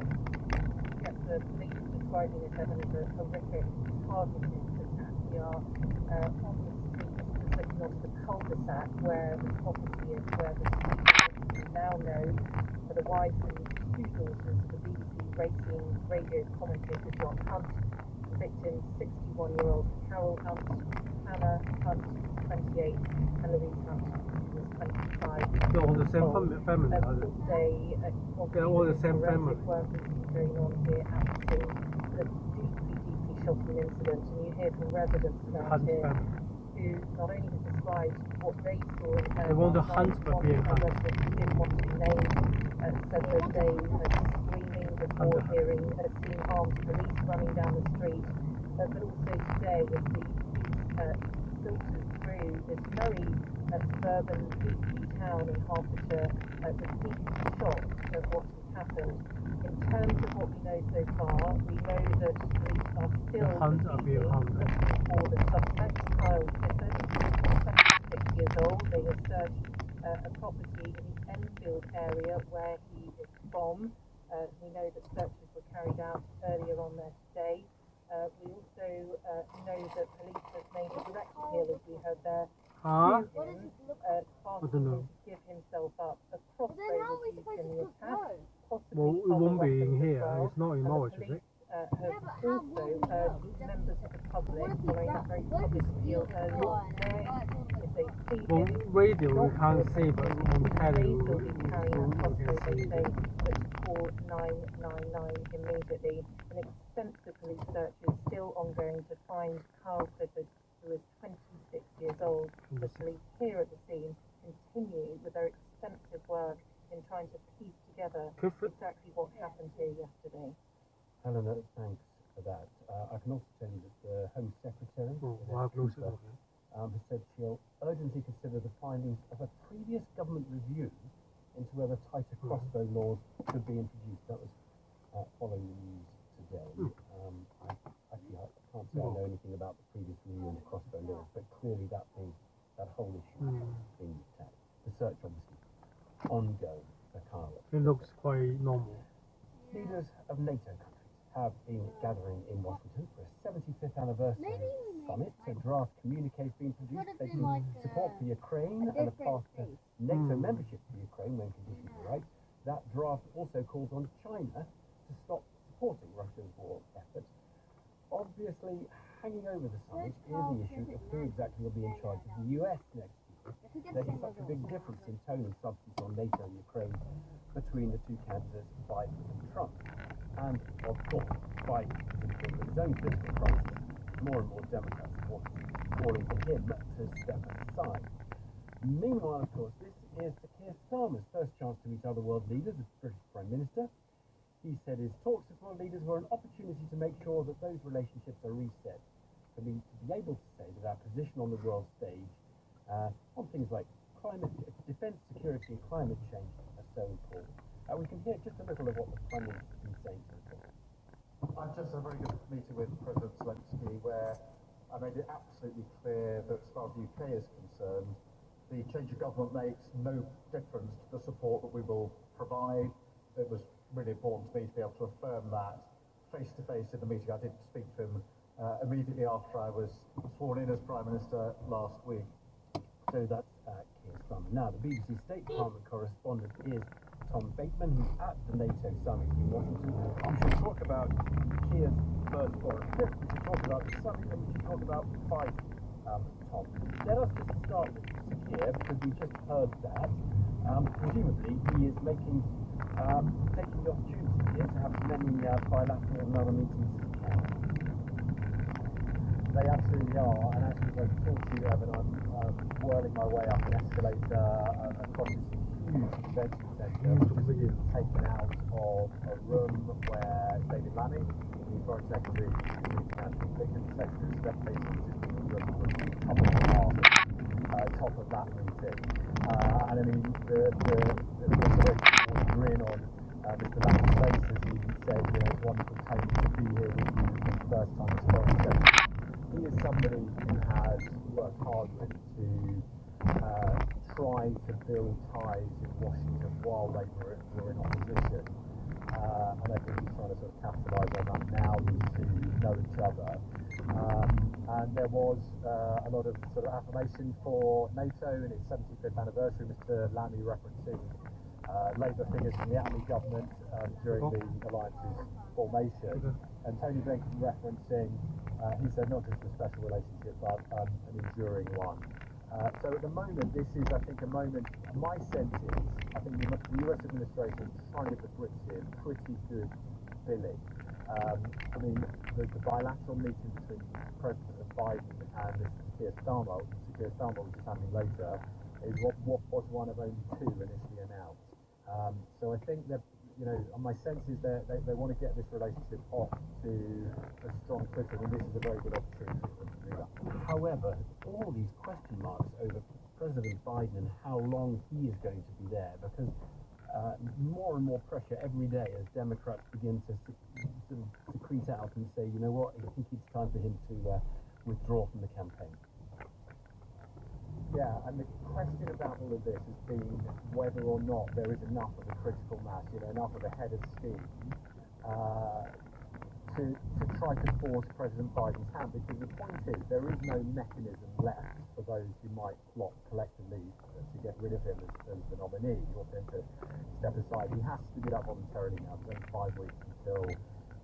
Yes, the police are describing it as a horrific targeted attack. We are on the street, just looking onto the cul-de-sac where the property is, where the street is now known for the wife and 2 daughters of the BBC racing radio commentator John Hunt, the victim 61-year-old Carol Hunt, Hannah Hunt 28, and Louise Hunt who was 25. They're all the same family, are they? They're all the same family. Work has been going on here at the scene. It's a deeply shocking incident, and you hear from residents around here who not only have described what they saw in their they want to hunt for being hunted. Who didn't want to be named, said that they heard screaming before seeing armed police running down the street, but also today as the police filtered through this very suburban beachy town in Hertfordshire, was deeply shocked at what has happened. In terms of what we know so far, we know that police are still looking for the suspect, Kyle Clifford, 26 years old. They have searched a property in the Enfield area where he is from. We know that searches were carried out earlier on there today. We also know that police have made a direct appeal, as we heard there, to him, asking him to give himself up. A crossbow was used in the attack, possibly it won't be in here. It's not in Norwich, is it? Have also urged members of the public, following that very public appeal earlier today, if they see him, radio we can't see, but on telly will be carrying a crossbow, they say, but to call 999 immediately. An extensive police search is still ongoing to find Kyle Clifford, who is 26 years old. The police here at the scene continue with their extensive work in trying to piece together exactly what happened here yesterday. Helena, thanks for that. I can also tell you that the Home Secretary has said she'll urgently consider the findings of a previous government review into whether tighter crossbow laws should be introduced. That was following the news today. I can't say I know anything about the previous review into crossbow laws, but clearly that whole issue is being attacked. The search obviously ongoing for Kyle. It looks quite normal. Leaders of NATO countries have been gathering in Washington for a 75th anniversary summit, a draft communique has been produced taking support for Ukraine and a path to NATO membership for Ukraine when conditions are right. That draft also calls on China to stop supporting Russia's war efforts. Obviously, hanging over the summit is the issue of who exactly will be in charge of the US next year. There is such a big difference in tone and substance on NATO and Ukraine between the two candidates, Biden and Trump. And, of course, Biden is in the his own fiscal crisis. More and more Democrat supporters calling for him to step aside. Meanwhile, of course, this is Keir Starmer's first chance to meet other world leaders, the British Prime Minister. He said his talks with world leaders were an opportunity to make sure that those relationships are reset, to be able to say that our position on the world stage on things like climate, defence, security and climate change are so important. We can hear just a little of what the Prime Minister has been saying so far. I've just had a very good meeting with President Zelensky where I made it absolutely clear that as far as the UK is concerned, the change of government makes no difference to the support that we will provide. It was really important to me to be able to affirm that face-to-face in the meeting. I did speak to him immediately after I was sworn in as Prime Minister last week. So that's Keir Starmer. Now, the BBC State Department correspondent is Tom Bateman, who's at the NATO summit in Washington. We should talk about Keir's first foreign trip, we should talk about the summit, and we should talk about Biden, Tom. Let us just start with Keir, because we just heard that. Presumably, he is taking the opportunity here to have as many bilateral and other meetings as he can. They absolutely are, and actually, as I talk to you, Evan, I'm whirling my way up an escalator across this huge convention centre, taken out of a room where David Lammy, the Foreign Secretary, the International Security Secretary, stepped basically just in the room for a couple of hours at the top of that meeting. And I mean, the grin on Mr. Lammy's face as he said, you know, it's wonderful to be here with you for the first time as Foreign Secretary. He is somebody who has worked hard to try to build ties in Washington while they were in opposition. And I think he's trying to sort of capitalise on that now these two know each other. And there was a lot of sort of affirmation for NATO in its 75th anniversary, Mr. Lammy referencing Labour figures from the Attlee government during the alliance's formation, and Tony Blinken referencing, he said, not just a special relationship, but an enduring one. So at the moment, this is, I think, a moment, my sense is, I think the US administration is trying to get the Brits here pretty good billing. I mean, the bilateral meeting between President Biden and Mr. Keir Starmer, which is happening later, is what was one of only two initially announced. So I think that, you know, my sense is that they want to get this relationship off to a strong footing, and this is a very good opportunity for them to do that. However, all these question marks over President Biden and how long he is going to be there, because more and more pressure every day as Democrats begin to sort of secrete out and say, you know what, I think it's time for him to withdraw from the campaign. Yeah, and the question about all of this has been whether or not there is enough of a critical mass, you know, enough of a head of steam to try to force President Biden's hand, because the point is there is no mechanism left for those who might plot collectively to get rid of him as the nominee or for him to step aside. He has to do that voluntarily now. It's only 5 weeks until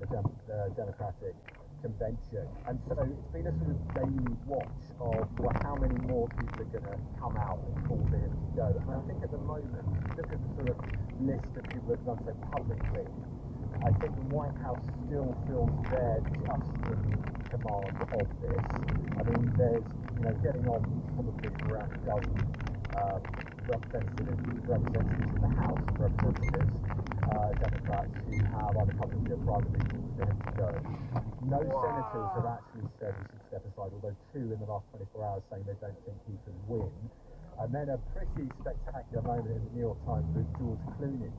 the Democratic convention, and so it's been a sort of daily watch of how many more people are going to come out and call for him to go. And I think at the moment, look at the sort of list that people have done so publicly, I think the White House still feels they're just in command of this. I mean, there's, you know, getting on probably around a dozen representatives in the House of Representatives, Democrats who have either publicly or privately called for him to go. No senators have actually said he should step aside, although 2 in the last 24 hours saying they don't think he can win. And then a pretty spectacular moment in the New York Times with George Clooney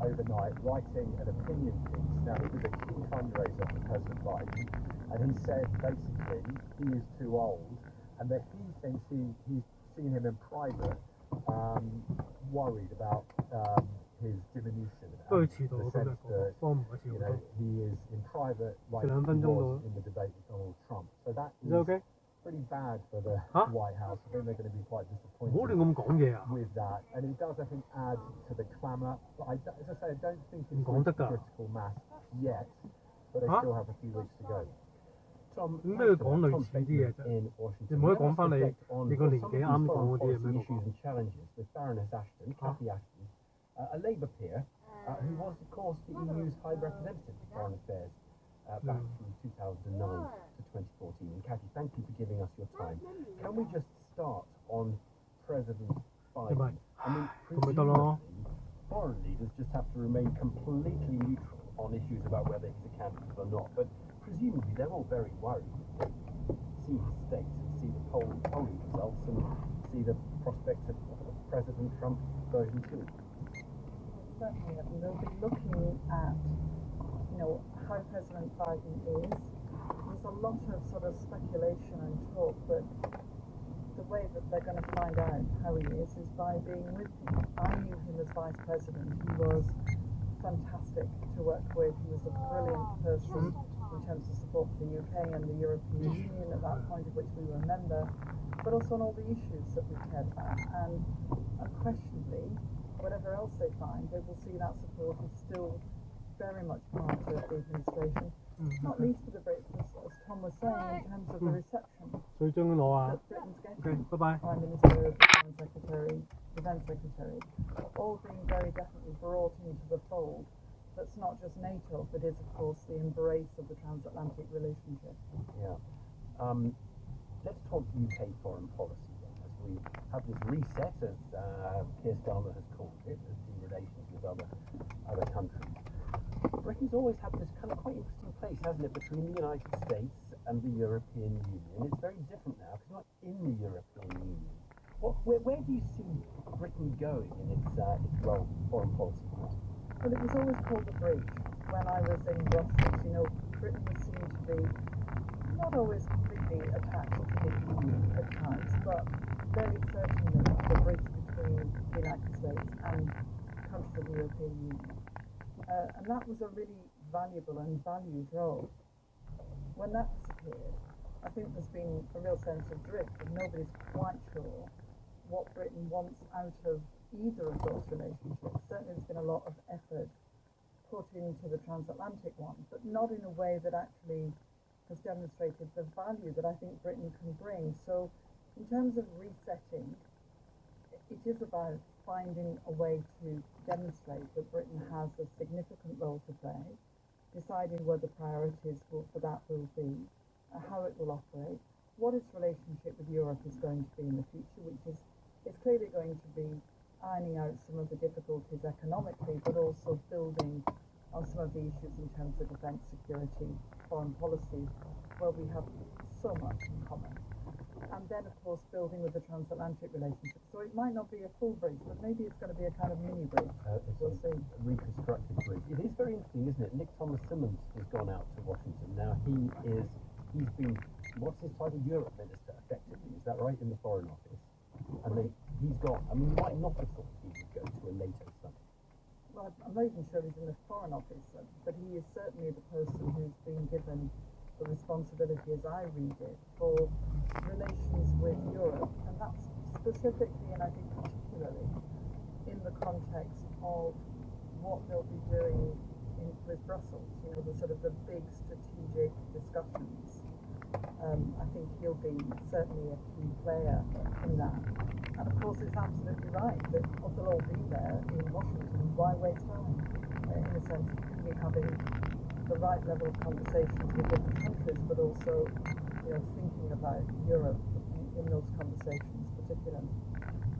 overnight writing an opinion piece. Now, it was a key fundraiser for President Biden, and he said basically he is too old, and that he thinks he's seen him in private worried about his diminution 都 and 係遲到 the 啊，今日 sense 嗰個 that 幫唔係遲 you 到 know,。he is in private like 2 he 分鐘到 was in the debate with Donald Trump. So that Is that is okay? pretty bad for the White House. I think they're going to be quite 唔好亂咁講嘢啊！ with that, and it does, I think, add to the clamour. But as I say, I don't think it's 唔講得 reached 㗎。 critical mass yet, but they 嚇？ still have a few weeks to go. Tom, 點解要講類似啲嘢啫？ in 你 Washington. 唔可以 Let 講 us 翻你 reflect on 你個年 some 紀 of 啱 these 講 foreign 嗰啲嘢 policy 咩？ issues and challenges with Baroness Ashton, Cathy Ashton, a Labour peer, who was, of course, the EU's High Representative for Foreign Affairs back from 2009 to 2014. And Cathy, thank you for giving us your time. Can we just start on President Biden? I mean, presumably, foreign leaders just have to remain completely neutral on issues about whether he's a candidate or not. But presumably, they're all very worried. See his state, see the polling results, and see the prospect of President Trump version 2. Certainly, I mean, they'll be looking at, how President Biden is. There's a lot of sort of speculation and talk, but the way that they're going to find out how he is by being with him. I knew him as Vice President. He was fantastic to work with. He was a brilliant person in terms of support for the UK and the European Union at that point, of which we were a member, but also on all the issues that we cared about. And unquestionably, whatever else they find, they will see that support is still very much part of the administration, not least for the Brits, as Tom was saying, in terms of the reception 水樽攞啊 that Britain's getting. OK， 拜拜。 Prime Minister, Foreign Secretary, Defence Secretary, all being very definitely brought into the fold. That's not just NATO, but is of course the embrace of the transatlantic relationship. Yeah. Let's talk UK foreign policy then, as we have this reset, as Keir Starmer has called it, of the relations with other countries. Britain's always had this kind of quite interesting place, hasn't it, between the United States and the European Union. It's very different now because it's not in the European Union. Where do you see Britain going in its role in foreign policy? Well, it was always called the bridge. When I was in Brussels, Britain was seen to be not always completely attached to the EU at times, but very certainly the bridge between the United States and countries of the European Union. And that was a really valuable and valued role. When that disappeared, I think there's been a real sense of drift, and nobody's quite sure what Britain wants out of either of those relationships. Certainly there's been a lot of effort put into the transatlantic one, but not in a way that actually has demonstrated the value that I think Britain can bring. So in terms of resetting, it is about finding a way to demonstrate that Britain has a significant role to play, deciding what the priorities for that will be, how it will operate, what its relationship with Europe is going to be in the future, which is clearly going to be ironing out some of the difficulties economically, but also building on some of the issues in terms of defence, security, foreign policy, where we have so much in common. And then, of course, building with the transatlantic relationship. So it might not be a full bridge, but maybe it's going to be a kind of mini bridge. We'll see. Reconstructed bridge. It is very interesting, isn't it? Nick Thomas Simmons has gone out to Washington. Now he's been, what's his title? Europe Minister, effectively. Is that right? In the Foreign Office. And he's gone. I mean, you might not have thought he would go to a NATO summit. Well, I'm not even sure he's in the Foreign Office, but he is certainly the person who's been given the responsibility, as I read it, for relations with Europe, and that's specifically, and I think particularly, in the context of what they'll be doing with Brussels, the sort of the big strategic discussions. I think he'll be certainly a key player in that. And of course, it's absolutely right that they'll all be there in Washington. Why waste time? In a sense, really having the right level of conversations with different countries, but also, thinking about Europe in those conversations, particularly.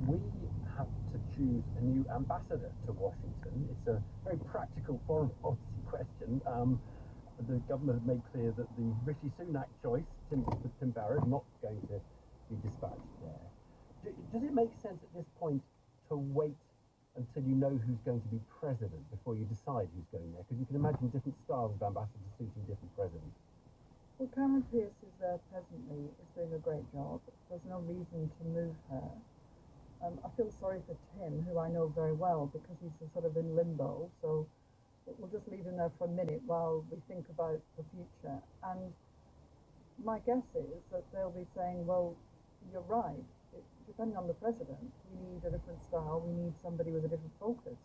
We have to choose a new ambassador to Washington. It's a very practical foreign policy question. The government have made clear that the Rishi Sunak choice, Tim Barrett, not going to be dispatched there. Does it make sense at this point to wait until you know who's going to be president before you decide who's going there? Because you can imagine different styles of ambassadors suiting different presidents. Well, Cameron Pierce is there presently, is doing a great job. There's no reason to move her. I feel sorry for Tim, who I know very well because he's sort of in limbo. So we'll just leave him there for a minute while we think about the future. And my guess is that they'll be saying, well, you're right. Depending on the president, we need a different style. We need somebody with a different focus.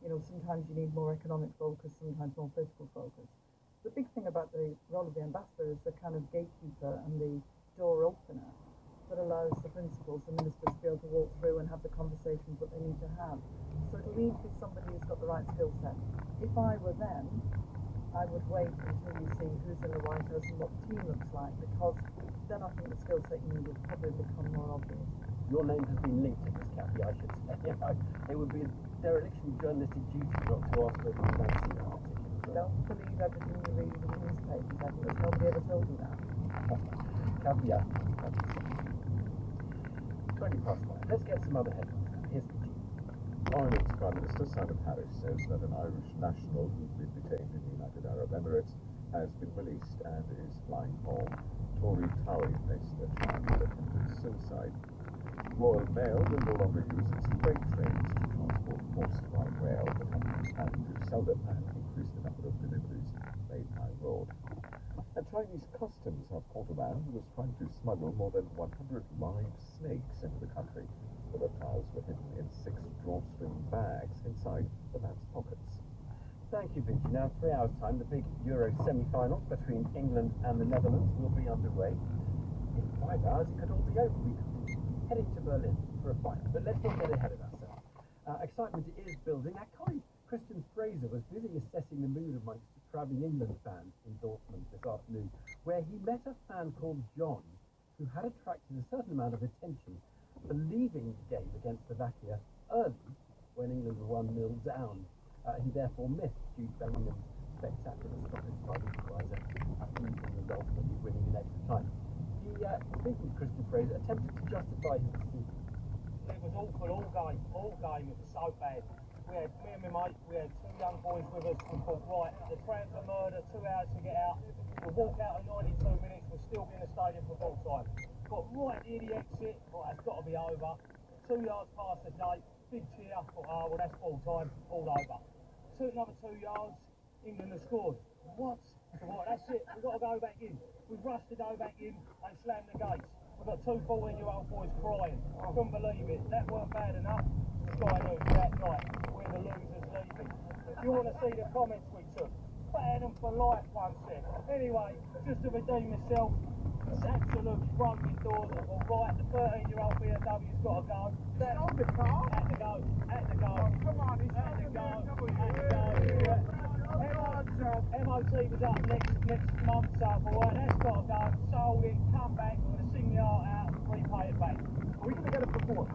You know, sometimes you need more economic focus, sometimes more political focus. The big thing about the role of the ambassador is the kind of gatekeeper and the door opener that allows the principals, the ministers, to be able to walk through and have the conversations that they need to have. So it'll need to be somebody who's got the right skill set. If I were them, I would wait until you see who's in the White House and what the team looks like, because then I think the skill set you need would probably become more obvious. Your name has been linked to this, Kathy, I should say. It would be a dereliction of journalistic duty not to ask whether you fancy that particular. Don't believe everything you read in the newspapers. I think nobody ever told you that. Caveat. 20 past 5. Let's get some other headlines. Here's the tea. Ireland's Prime Minister Simon Harris says that an Irish national who's been detained in the United Arab Emirates has been released and is flying home. Tory Towie faced a charge of attempted suicide. Royal Mail will no longer use its freight trains to transport post by rail. The company is planning to sell them and increase the number of deliveries made by road. And Chinese customs have caught a man who was trying to smuggle more than 100 live snakes into the country. The reptiles were hidden in 6 drawstring bags inside the man's pockets. Thank you, Vinci. Now, 3 hours' time, the big Euro semi-final between England and the Netherlands will be underway. In 5 hours, it could all be over. We could be heading to Berlin for a final. But let's not get ahead of ourselves. Excitement is building. Our colleague Christian Fraser was busy assessing the mood amongst the travelling England fans in Dortmund this afternoon, where he met a fan called John, who had attracted a certain amount of attention for leaving the game against Slovakia early when England were 1-0 down. He therefore missed Jude Bellingham's spectacular stoppage by the equaliser after England was ultimately winning in extra time. He, speaking to Christian Fraser, attempted to justify his decision. It was awful all game. It was so bad. Me and my mate, we had 2 young boys with us and thought, right, the transfer murder, 2 hours to get out. We'll walk out in 92 minutes, we'll still be in the stadium for full time. Got right near the exit, right, it's got to be over. 2 yards past the gate, big cheer, thought, oh, well, that's full time, all over. Took another 2 yards, England have scored. What? So, right, that's it, we've got to go back in. We've rushed to go back in and slam the gates. We've got 2 14-year-old boys crying. I couldn't believe it. That weren't bad enough. Sky News that night, we're the losers leaving. If you want to see the comments we took, ban them for life, one said. Anyway, just to redeem myself, it's absolutely broken doors. I thought, right, the 13-year-old BMW's got to go. That's on the car? Had to go. Oh, come on, he's had to go. MOT was up next month, so I thought, right, that's got to go. Sold it, come back, we're going to sing the art out and repay it back. Are we going to get a performance?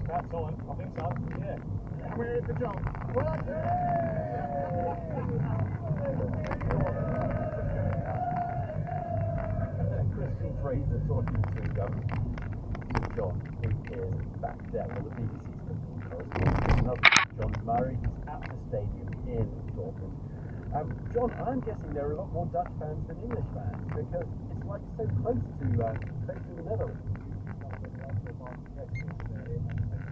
About time, I think so, yeah. And we're at the jump. Well, Christian Fraser talking to John, who is back there with the BBC's football correspondent. Another John Murray, he's at the stadium in Dortmund. John, I'm guessing there are a lot more Dutch fans than English fans because it's like so close to the Netherlands.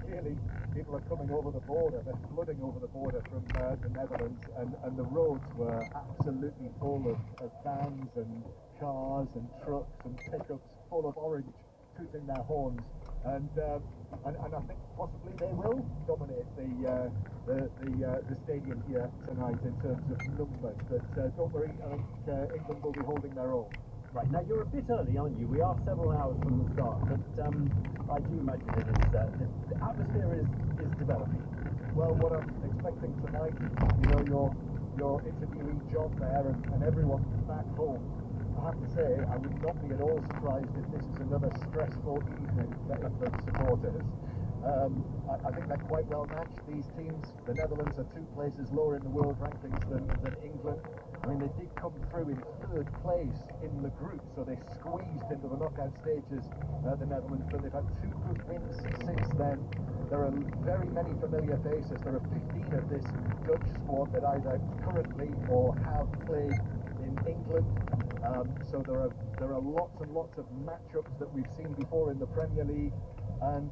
Clearly, people are coming over the border. They're flooding over the border from the Netherlands, and the roads were absolutely full of vans and cars and trucks and pickups full of orange, tooting their horns. And I think possibly they will dominate the stadium here tonight in terms of numbers. But don't worry, I think England will be holding their own. Right, now you're a bit early, aren't you? We are several hours from the start, but I do imagine it is, the atmosphere is developing. Well, what I'm expecting tonight, you know, your interviewee John there and everyone back home, I have to say, I would not be at all surprised if this is another stressful evening for England supporters. I think they're quite well matched, these teams. The Netherlands are 2 places lower in the world rankings than England. I mean, they did come through in 3rd place in the group, so they squeezed into the knockout stages, the Netherlands, but they've had 2 good wins since then. There are very many familiar faces. There are 15 of this Dutch squad that either currently or have played in England. So there are lots and lots of matchups that we've seen before in the Premier League. And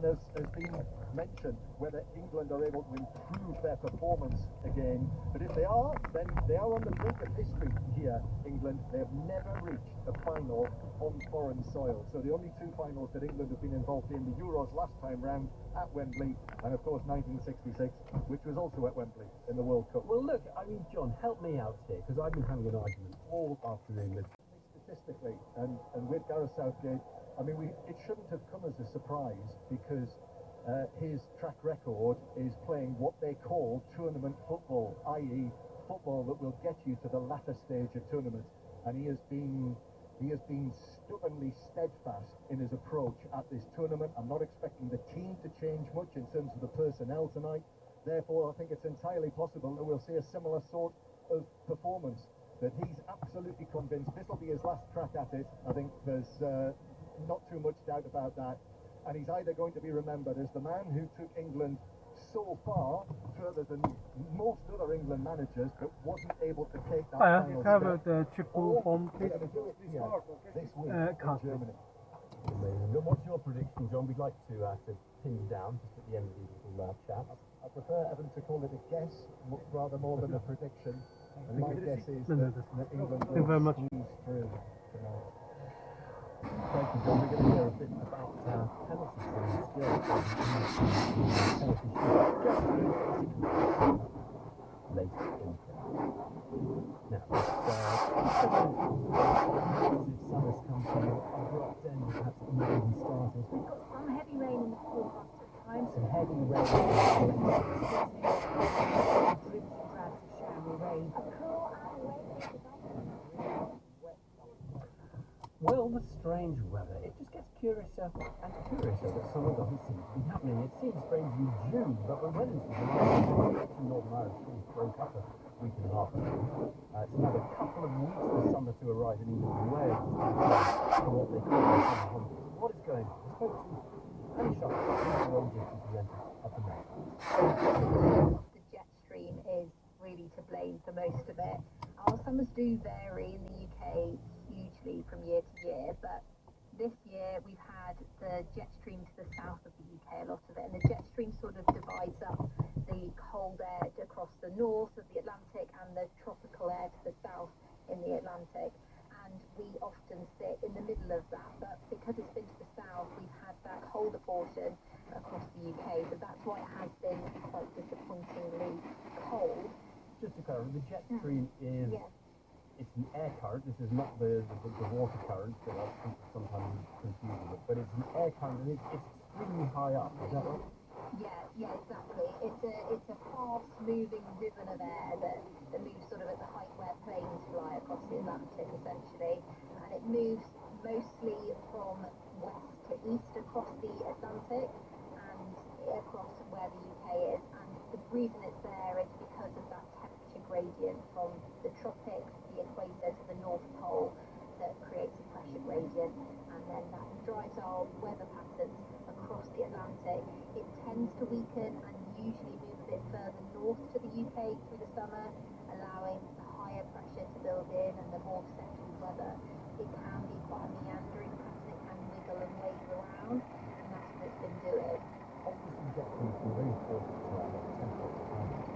as has been mentioned, whether England are able to improve their performance again. But if they are, then they are on the brink of history here, England. They have never reached a final on foreign soil. So the only two finals that England have been involved in, the Euros last time round at Wembley, and of course 1966, which was also at Wembley in the World Cup. Well, look, I mean, John, help me out here, because I've been having an argument all afternoon with... Statistically, and with Gareth Southgate, I mean, it shouldn't have come as a surprise, because his track record is playing what they call tournament football, i.e. football that will get you to the latter stage of tournaments. And he has been stubbornly steadfast in his approach at this tournament. I'm not expecting the team to change much in terms of the personnel tonight. Therefore, I think it's entirely possible that we'll see a similar sort of performance. That he's absolutely convinced this will be his last crack at it. I think there's not too much doubt about that. And he's either going to be remembered as the man who took England so far, further than most other England managers, but wasn't able to take that final have step. the triple bomb, please. This week in Germany. Amazing. But what's your prediction, John? We'd like to pin you down just at the end of the little chat. I prefer Evan to call it a guess rather more than a prediction. And my guess is that England Thank you very much. will squeeze through tonight. Thank you, John. We're going to hear a bit about penalty later in now, summer's come to abrupt end, perhaps even started. We've got some heavy rain in the forecast at times. Some heavy rain. Well, the strange weather, it just gets curiouser and curiouser that summer doesn't seem to be happening. It seems strange in June, but we went into July, Northern Irish things broke up a week and a half ago. It's another couple of weeks for summer to arrive in even Wales for what they call the summer holidays. What is going on? I spoke to Annie Sharp, meteorologist and presenter up in there. The jet stream is really to blame for most of it. Our summers do vary in the UK hugely from year to year, but this year we've had the jet stream to the south of the UK, a lot of it, and the jet stream sort of divides up the cold air across the north of the Atlantic and the tropical air to the south in the Atlantic, and we often sit in the middle of that, but because it's been to the south, we've had that colder portion across the UK, so that's why it has been quite disappointingly cold. Just to clarify, the jet stream is... It's an air current. This is not the water current that I think sometimes confuse with it, but it's an air current and it's extremely high up. Is that right? Yeah, exactly. It's a fast-moving ribbon of air that moves sort of at the height where planes fly across the Atlantic, essentially, and it moves mostly from west to east across the Atlantic and across where the UK is. And the reason it's there is because of that temperature gradient from the tropics, the equator to the North Pole, that creates a pressure gradient, and then that drives our weather patterns across the Atlantic. It tends to weaken and usually move a bit further north to the UK through the summer, allowing the higher pressure to build in and the more settled weather. It can be quite a meandering pattern, it can wiggle and wave around, and that's what it's been doing. Obviously, jet streams are very important to our temperature climate.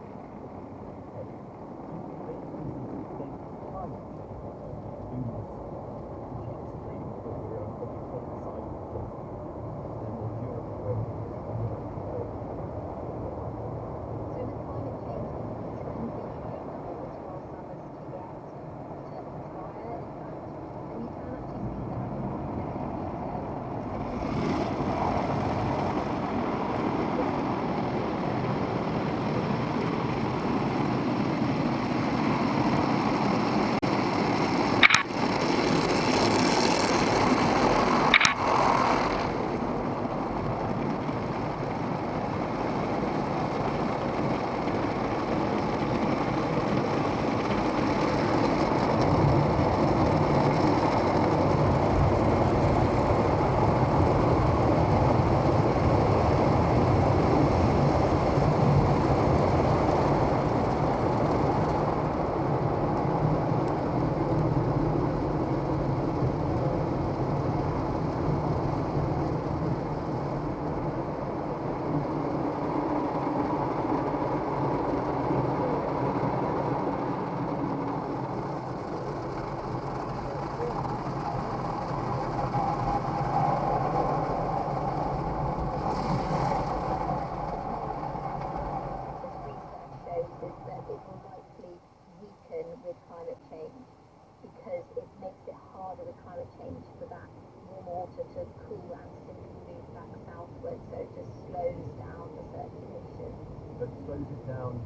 makes it harder with climate change for that warm water to cool and simply move back southwards, so it just slows down the circulation. But slows it down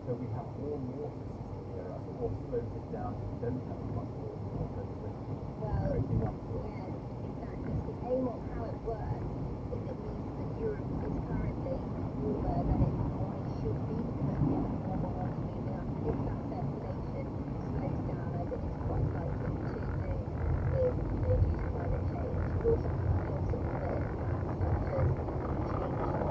so we have warm water system near us, or slows it down if we don't have much warm water creeping up to us? Yeah, exactly. So the aim of how it works is it means that Europe is currently warmer than it should be because we have warmer water moving up. If that circulation slows down, as it is quite likely to do with reduced climate change, we also have lots of other factors such as change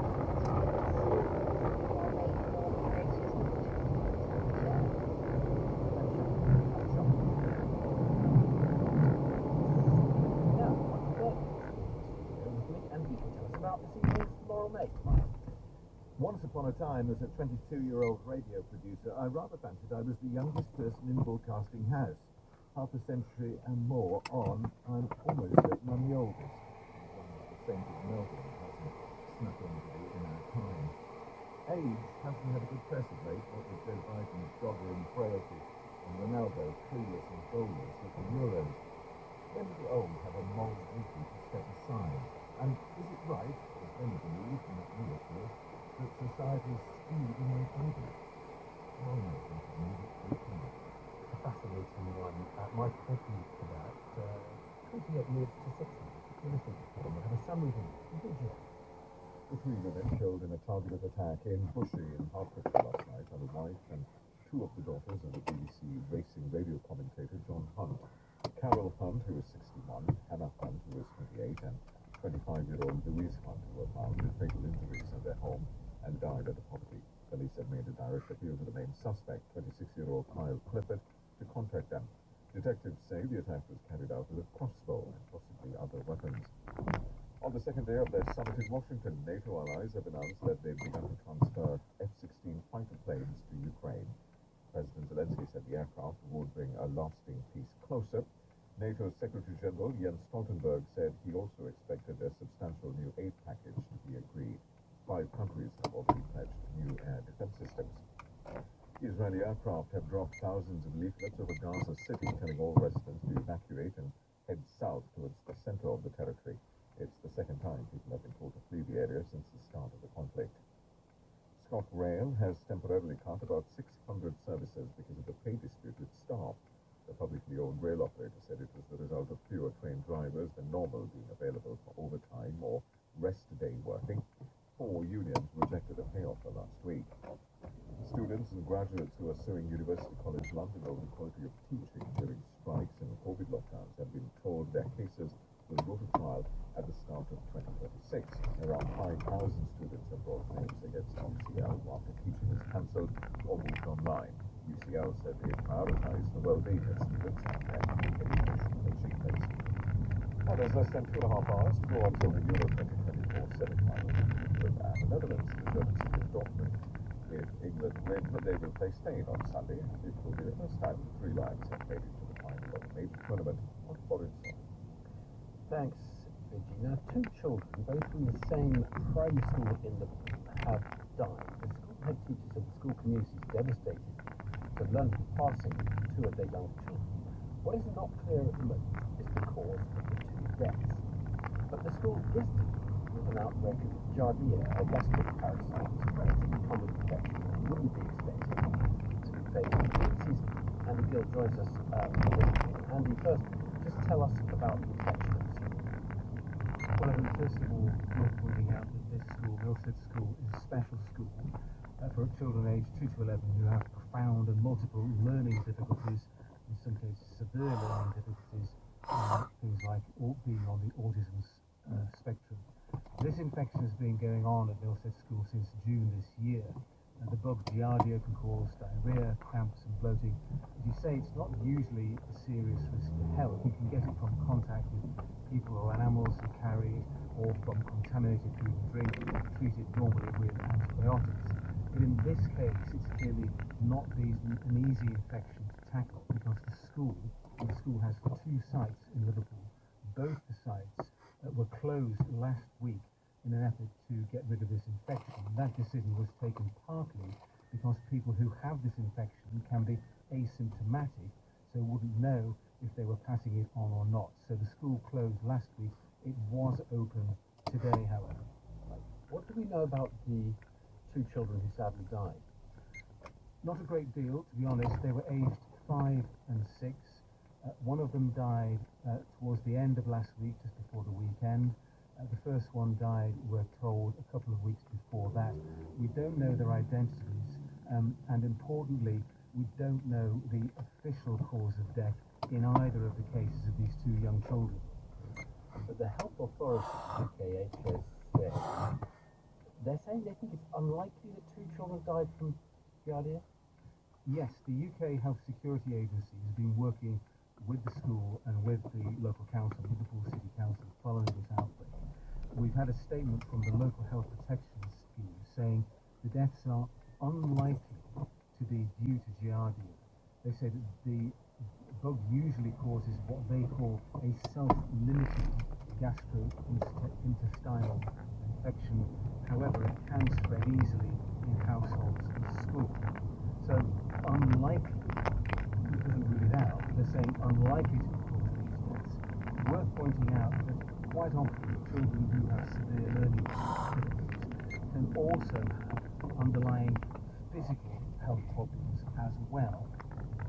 Once upon a time, as a 22-year-old radio producer, I rather fancied I was the youngest person in Broadcasting House. Half a century and more on, I'm almost certain I'm the oldest. One of the saint of Melbourne hasn't snuck into in our time. Age hasn't had a good press of late, what with Joe Biden's doddering frailty and Ronaldo clueless and goalless at the Euros. When do the old have a moral duty to step aside? And is it right, as many believe, not me of course, that society is skewed in their favour? Well, no, I think It's a fascinating one. My question for that, 28 years to 60. Innocent performer, have a summary of did you? The three women killed in a targeted attack in Bushey in Hertfordshire last night are the wife and two of the daughters of the BBC racing radio commentator John Hunt. Carol Hunt, who is 61, Hannah Hunt, who is 28, and 25-year-old Louise Hunt, who were found with fatal injuries at their home and died at the property. Police have made a direct appeal to the main suspect, 26-year-old Kyle Clifford, to contact them. Detectives say the attack was carried out with a crossbow and possibly other weapons. On the second day of their summit in Washington, NATO allies have announced that they've begun to transfer F-16 fighter planes to Ukraine. President Zelensky said the aircraft would bring a lasting peace closer. NATO's Secretary-General Jens Stoltenberg said he also expected a substantial new aid package to be agreed. 5 countries have already pledged new air defense systems. Israeli aircraft have dropped thousands of leaflets over Gaza City, telling all residents to evacuate and head south towards the center of the territory. It's the second time people have been told to flee the area since the start of the conflict. ScotRail has temporarily cut about 600 services because of a pay dispute with staff. The publicly owned rail operator said it was the result of fewer train drivers than normal being available for overtime or rest day working. 4 unions rejected a pay offer last week. Students and graduates who are suing University College London over the quality of teaching during strikes and COVID lockdowns have been told their cases will go to trial at the start of 2026. Around 5,000 students have brought claims against UCL after teaching was cancelled or moved online. UCL said they prioritise the well-being of students and their educational achievements. Well, there's less than 2.5 hours to go until the Euro 2024 semi-final between England and the Netherlands in the German city of Dortmund. If England win, they will play Spain on Sunday. It will be the first time the three lions have made it to the final of a major tournament on foreign soil. Thanks, Vicky. Now, 2 children, both from the same primary school in Liverpool, have died. The school head teachers of the school community is devastated to learn from passing 2 of their young children. What is not clear at the moment is the cause of the 2 deaths. But the school is dealing with an outbreak of Giardia, a gastric parasite, a relatively common infection that wouldn't be expected to be fatal diseases. Andy Gill joins us from Liverpool. Andy, first, just tell us about the infection. Well, I think first of all, worth pointing out that this school, Millstead School, is a special school for children aged 2 to 11 who have profound and multiple learning difficulties, in some cases severe learning difficulties, things like being on the autism spectrum. This infection has been going on at Millstead School since June this year. The bug Giardia can cause diarrhea, cramps and bloating. As you say, it's not usually a serious risk to health. You can get it from contact with people or animals who carry it, or from contaminated food and drink, treat it normally with antibiotics. But in this case, it's clearly not an easy infection to tackle because the school has 2 sites in Liverpool. Both the sites were closed last week in an effort to get rid of this infection. And that decision was taken partly because people who have this infection can be asymptomatic, so wouldn't know if they were passing it on or not. So the school closed last week. It was open today, however. What do we know about the 2 children who sadly died? Not a great deal, to be honest. They were aged 5 and 6. One of them died towards the end of last week, just before the weekend. The first one died, we're told, a couple of weeks before that. We don't know their identities, and importantly, we don't know the official cause of death in either of the cases of these 2 young children. But the health authority, UKHS, they're saying they think it's unlikely that 2 children died from Giardia? Yes, the UK Health Security Agency has been working with the school and with the local council, Liverpool City Council, following this outbreak. We've had a statement from the local health protection scheme saying the deaths are unlikely to be due to Giardia. They say that the bug usually causes what they call a self-limiting gastrointestinal infection. However, it can spread easily in households and schools. So, unlikely, it doesn't rule it out, they're saying unlikely to cause these deaths. Worth pointing out that quite often children who have severe learning difficulties can also have underlying physical health problems as well.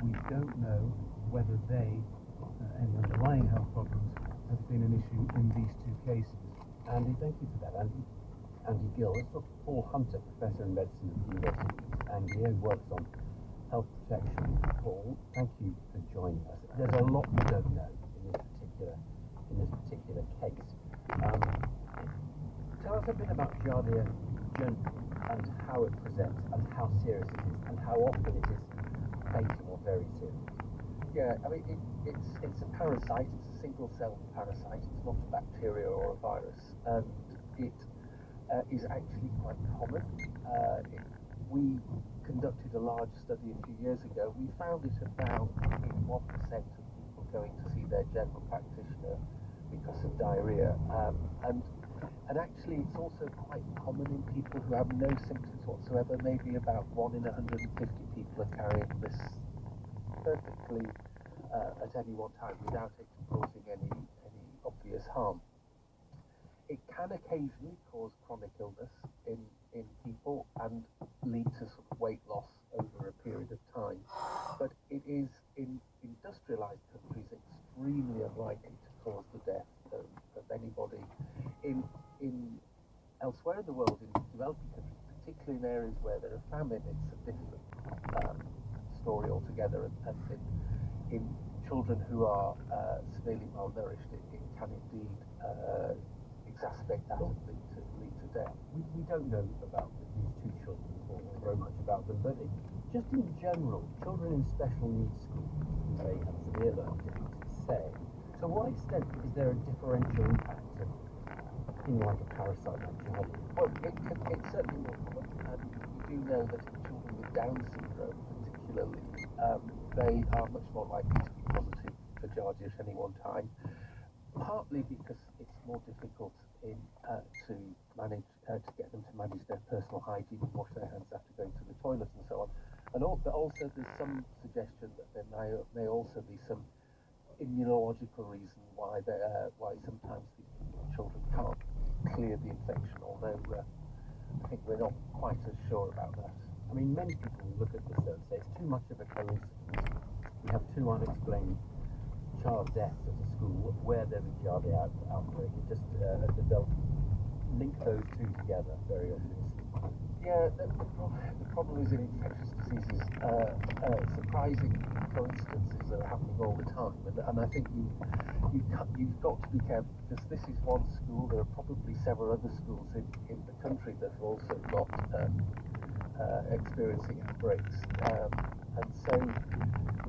We don't know whether any underlying health problems have been an issue in these 2 cases. Andy, thank you for that. Andy Gill. Let's talk to Paul Hunter, Professor in Medicine at the University of Anglia, who works on health protection. Paul, thank you for joining us. There's a lot we don't know in this particular case. Tell us a bit about Giardia generally and how it presents and how serious it is and how often it is fatal or very serious. Yeah, I mean, it's a parasite, it's a single-celled parasite, it's not a bacteria or a virus, and it is actually quite common. We conducted a large study a few years ago. We found it about in 1% of people going to see their general practitioner because of diarrhea, and actually it's also quite common in people who have no symptoms whatsoever. Maybe about 1 in 150 people are carrying this perfectly at any one time without it causing any obvious harm. It can occasionally cause chronic illness in people and lead to sort of weight loss over a period of time, but it is in industrialized countries extremely unlikely to cause the death of anybody. In elsewhere in the world, in developing countries, particularly in areas where there are famine, it's a different story altogether, and in children who are severely malnourished, it can indeed exacerbate that and lead to death. We don't know about these 2 children or very much about them, but just in general, children in special needs schools who may have severe learning difficulties, say, to what extent is there a differential impact of thing like a parasite like Giardia? Well, it's certainly more common, and we do know that in children with Down syndrome particularly, they are much more likely to be positive for Giardia at any one time, partly because it's more difficult to manage, to get them to manage their personal hygiene and wash their hands after going to the toilet and so on. And also there's some suggestion that there may also be some immunological reason why sometimes the children can't clear the infection, although I think we're not quite as sure about that. I mean, many people look at this and say it's too much of a coincidence. We have 2 unexplained child deaths at a school where there's a Giardia outbreak. It just they'll link those 2 together very obviously. Yeah, the problem is in infectious diseases, surprising coincidences are happening all the time, and I think you've got to be careful, because this is one school. There are probably several other schools in the country that have also got experiencing outbreaks, and so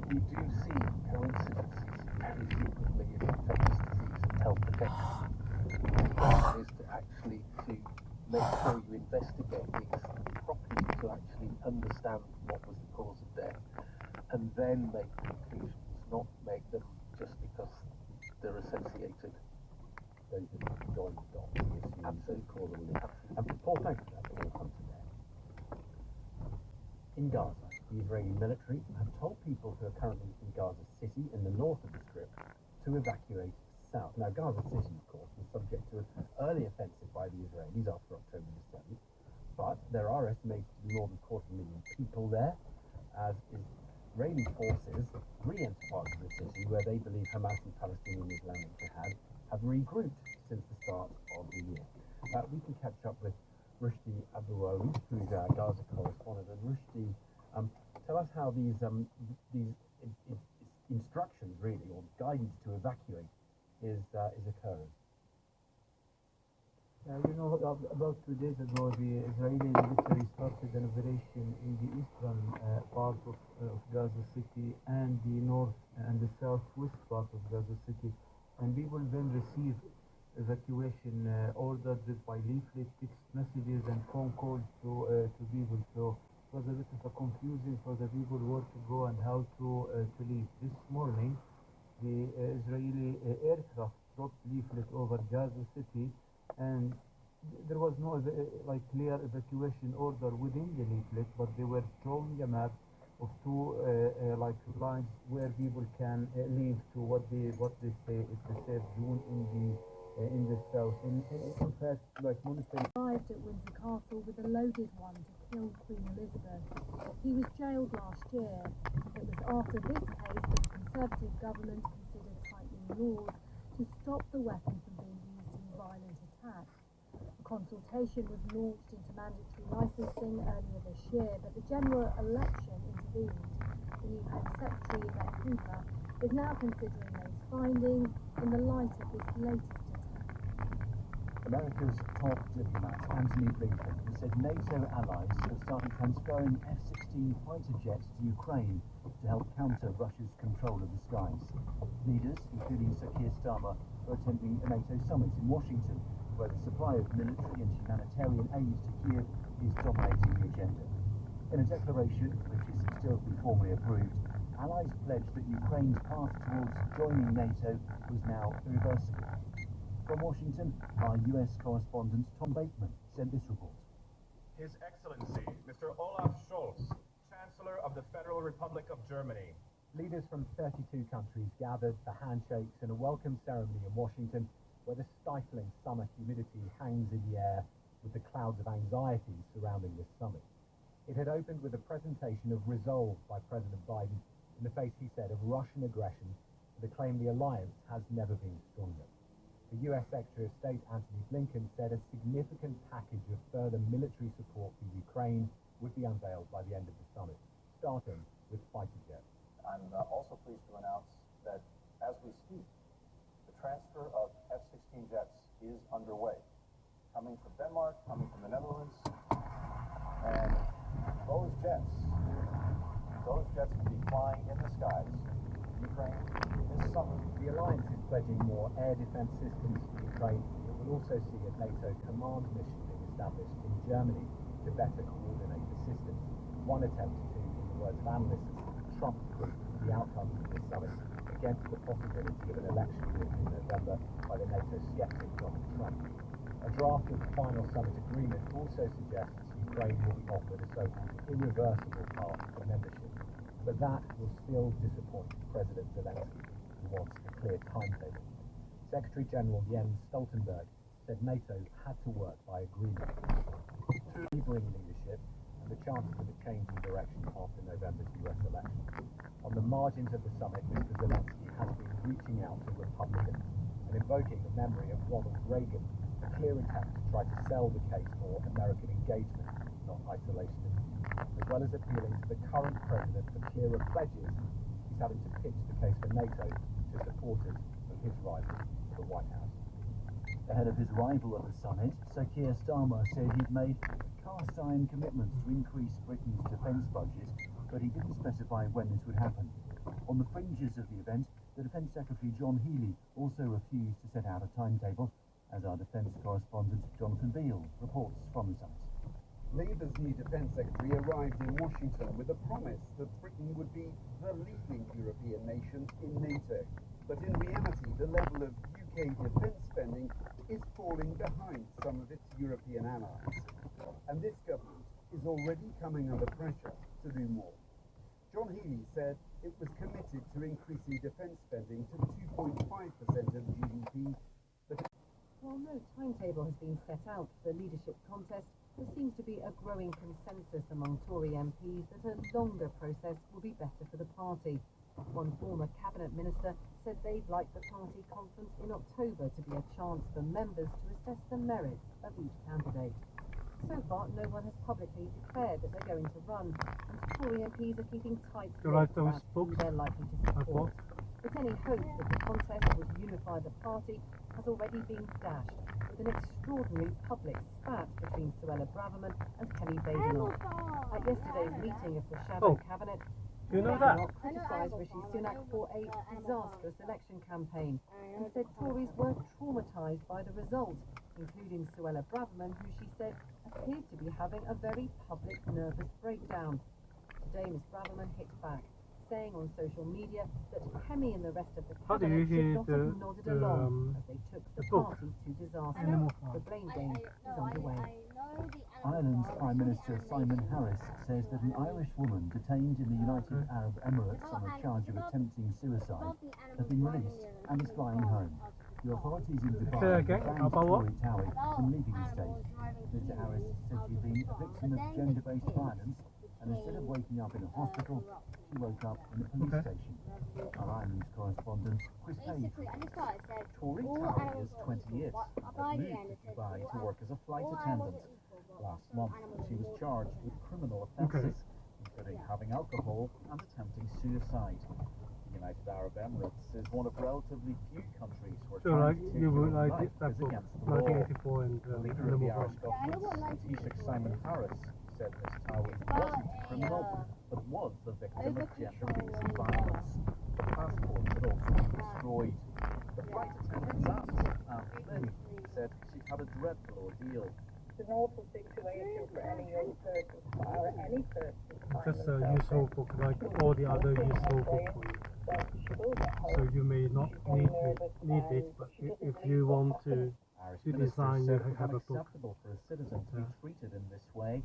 we do see coincidences very frequently in infectious disease and health protection. The question is to make sure you investigate these properly to actually understand what was the cause of death, and then make conclusions, not make them just because they're associated. Those are join the dots, absolutely causal link. And Paul, thank you for that. We'll come to there. In Gaza, the Israeli military have told people who are currently in Gaza City in the north of the Strip to evacuate south. Now, Gaza City, of course, was subject to an early offensive by the Israelis after October the 7th, but there are estimated to be more than 250,000 people there, as Israeli forces re-enter parts of the city where they believe Hamas and Palestinian Islamic Jihad have regrouped since the start of the year. We can catch up with Rushdie Abououi, who's our Gaza correspondent. And Rushdie, tell us how these instructions, really, or guidance to evacuate is occurring. About 2 days ago, the Israeli military started an operation in the eastern part of Gaza City and the north and the southwest part of Gaza City, and people then received evacuation orders by leaflet, text messages, and phone calls to people. So it was a bit of a confusing for the people where to go and how to leave. This morning, the Israeli aircraft dropped leaflet over Gaza City, and there was no clear evacuation order within the leaflet, but they were drawing a map of 2 lines where people can leave to what they say is the safe zone in the south. In fact, monitoring arrived at Windsor Castle with a loaded one to kill Queen Elizabeth. He was jailed last year. It was after this case that the Conservative government considered tightening laws to stop the weapon from being used in violent attacks. A consultation was launched into mandatory licensing earlier this year, but the general election intervened. The new Home Secretary, Yvette Cooper, is now considering those findings in the light of this latest attack. America's top diplomat, Antony Blinken, has said NATO allies have started transferring F-16 fighter jets to Ukraine to help counter Russia's control of the skies. Leaders, including Sir Keir Starmer, are attending a NATO summit in Washington, where the supply of military and humanitarian aid to Kiev is dominating the agenda. In a declaration, which is still to be formally approved, allies pledged that Ukraine's path towards joining NATO was now irreversible. From Washington, our US correspondent Tom Bateman sent this report. His Excellency, Mr. Olaf Scholz, Chancellor of the Federal Republic of Germany. Leaders from 32 countries gathered for handshakes in a welcome ceremony in Washington, where the stifling summer humidity hangs in the air with the clouds of anxiety surrounding this summit. It had opened with a presentation of resolve by President Biden in the face, he said, of Russian aggression, and the claim the alliance has never been stronger. The US Secretary of State Antony Blinken said a significant package of further military support for Ukraine would be unveiled by the end of the summit, starting with fighter jets. I'm also pleased to announce that as we speak, the transfer of F-16 jets is underway, coming from Denmark, coming from the Netherlands, and those jets will be flying in the skies in Ukraine this summer. The alliance is pledging more air defense systems for Ukraine. It will also see a NATO command mission being established in Germany to better coordinate the systems. One attempt to, in the words of analysts, trump-proof the outcome of this summit against the possibility of an election in November by the NATO skeptic Donald Trump. A draft of the final summit agreement also suggests Ukraine will be offered a so-called irreversible path to membership. But that will still disappoint President Zelensky, who wants a clear timetable. Secretary General Jens Stoltenberg said NATO had to work by agreement. Wavering leadership and the chances of a change in direction after November's US election. On the margins of the summit, Mr. Zelensky has been reaching out to Republicans and invoking the memory of Ronald Reagan, a clear attempt to try to sell the case for American engagement, not isolationism. As well as appealing to the current president for clearer pledges, he's having to pitch the case for NATO to supporters of his rival to the White House. Ahead of his arrival at the summit, Sir Keir Starmer said he'd made cast-iron commitments to increase Britain's defence budget, but he didn't specify when this would happen. On the fringes of the event, the Defence Secretary John Healey also refused to set out a timetable, as our defence correspondent Jonathan Beale reports from the summit. Labour's new Defence Secretary arrived in Washington with a promise that Britain would be the leading European nation in NATO. But in reality, the level of UK defence spending is falling behind some of its European allies. And this government is already coming under pressure to do more. John Healey said it was committed to increasing defence spending to 2.5% of GDP. While no timetable has been set out for the leadership contest, there seems to be a growing consensus among Tory MPs that a longer process will be better for the party. One former cabinet minister said they'd like the party conference in October to be a chance for members to assess the merits of each candidate. So far, no one has publicly declared that they're going to run, and Tory MPs are keeping tight lips about who they're likely to support. But any hope that the contest would unify the party has already been dashed, with an extraordinary public spat between Suella Braverman and Kemi Badenoch. At yesterday's meeting of the Shadow Cabinet, you know that? criticised Rishi Sunak for a disastrous election campaign and said Tories were traumatised by the result, including Suella Braverman, who she said appeared to be having a very public nervous breakdown. Today, Ms Braverman hit back, saying on social media that Kemi and the rest of the cabinet should not have nodded along as they took the party to disaster. The blame game is underway. Ireland's Prime Minister Simon Harris says that an Irish woman detained in the United Arab Emirates on a charge of attempting suicide has been released and is flying home. The authorities in Dubai banned Tory Towie from leaving the state. Mr Harris said she'd been a victim of gender-based violence, and instead of waking up in a hospital, she woke up in a police station. Our Ireland's correspondent, Chris Page. Tory Towie is 20 years and has moved to Dubai to work as a flight attendant. Last month, she was charged with criminal offences, including having alcohol and attempting suicide. The United Arab Emirates is one of relatively few countries where you would like that is book, against the law. 1984 and The leader of the Irish government, Taoiseach Simon Harris, said Ms Towie wasn't a criminal, but was the victim of gender-based violence. The passport had also been destroyed. The flight attendant's aunt, Lynn, said she had a dreadful ordeal. It's an awful situation for any young person, or any person. Just a useful book like all the other useful books for you. So you may not need it, but if you want to design, you have a book. Acceptable for a citizen to be treated in this way.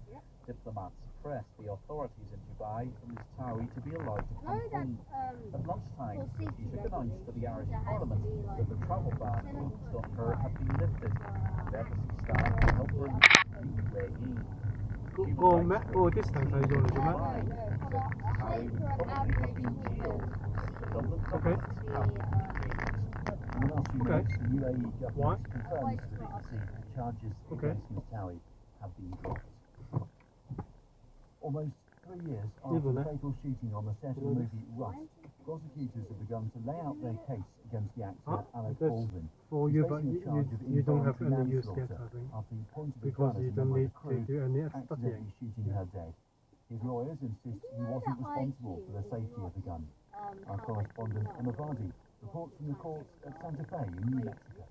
Diplomats pressed the authorities in Dubai for Ms Towie to be allowed to come home. At lunchtime, Taoiseach announced to the Irish Parliament that the travel ban imposed on her had been lifted. The embassy staff will help her leave the UAE. This time I don't know. Towie would probably have been jailed. The Dublin government have in the last few minutes, the UAE government confirms to the BBC that charges against Ms Towie have been dropped. Almost 3 years after the fatal shooting on the set of the movie Rust, prosecutors have begun to lay out their case against the actor Alec Baldwin. For you, but you don't have any use yet, I think, after he pointed because you don't need to do any accidentally shooting her dead. His lawyers insist he wasn't responsible for the safety of the gun. Our correspondent Emma Vardy reports from the court at Santa Fe in New Mexico.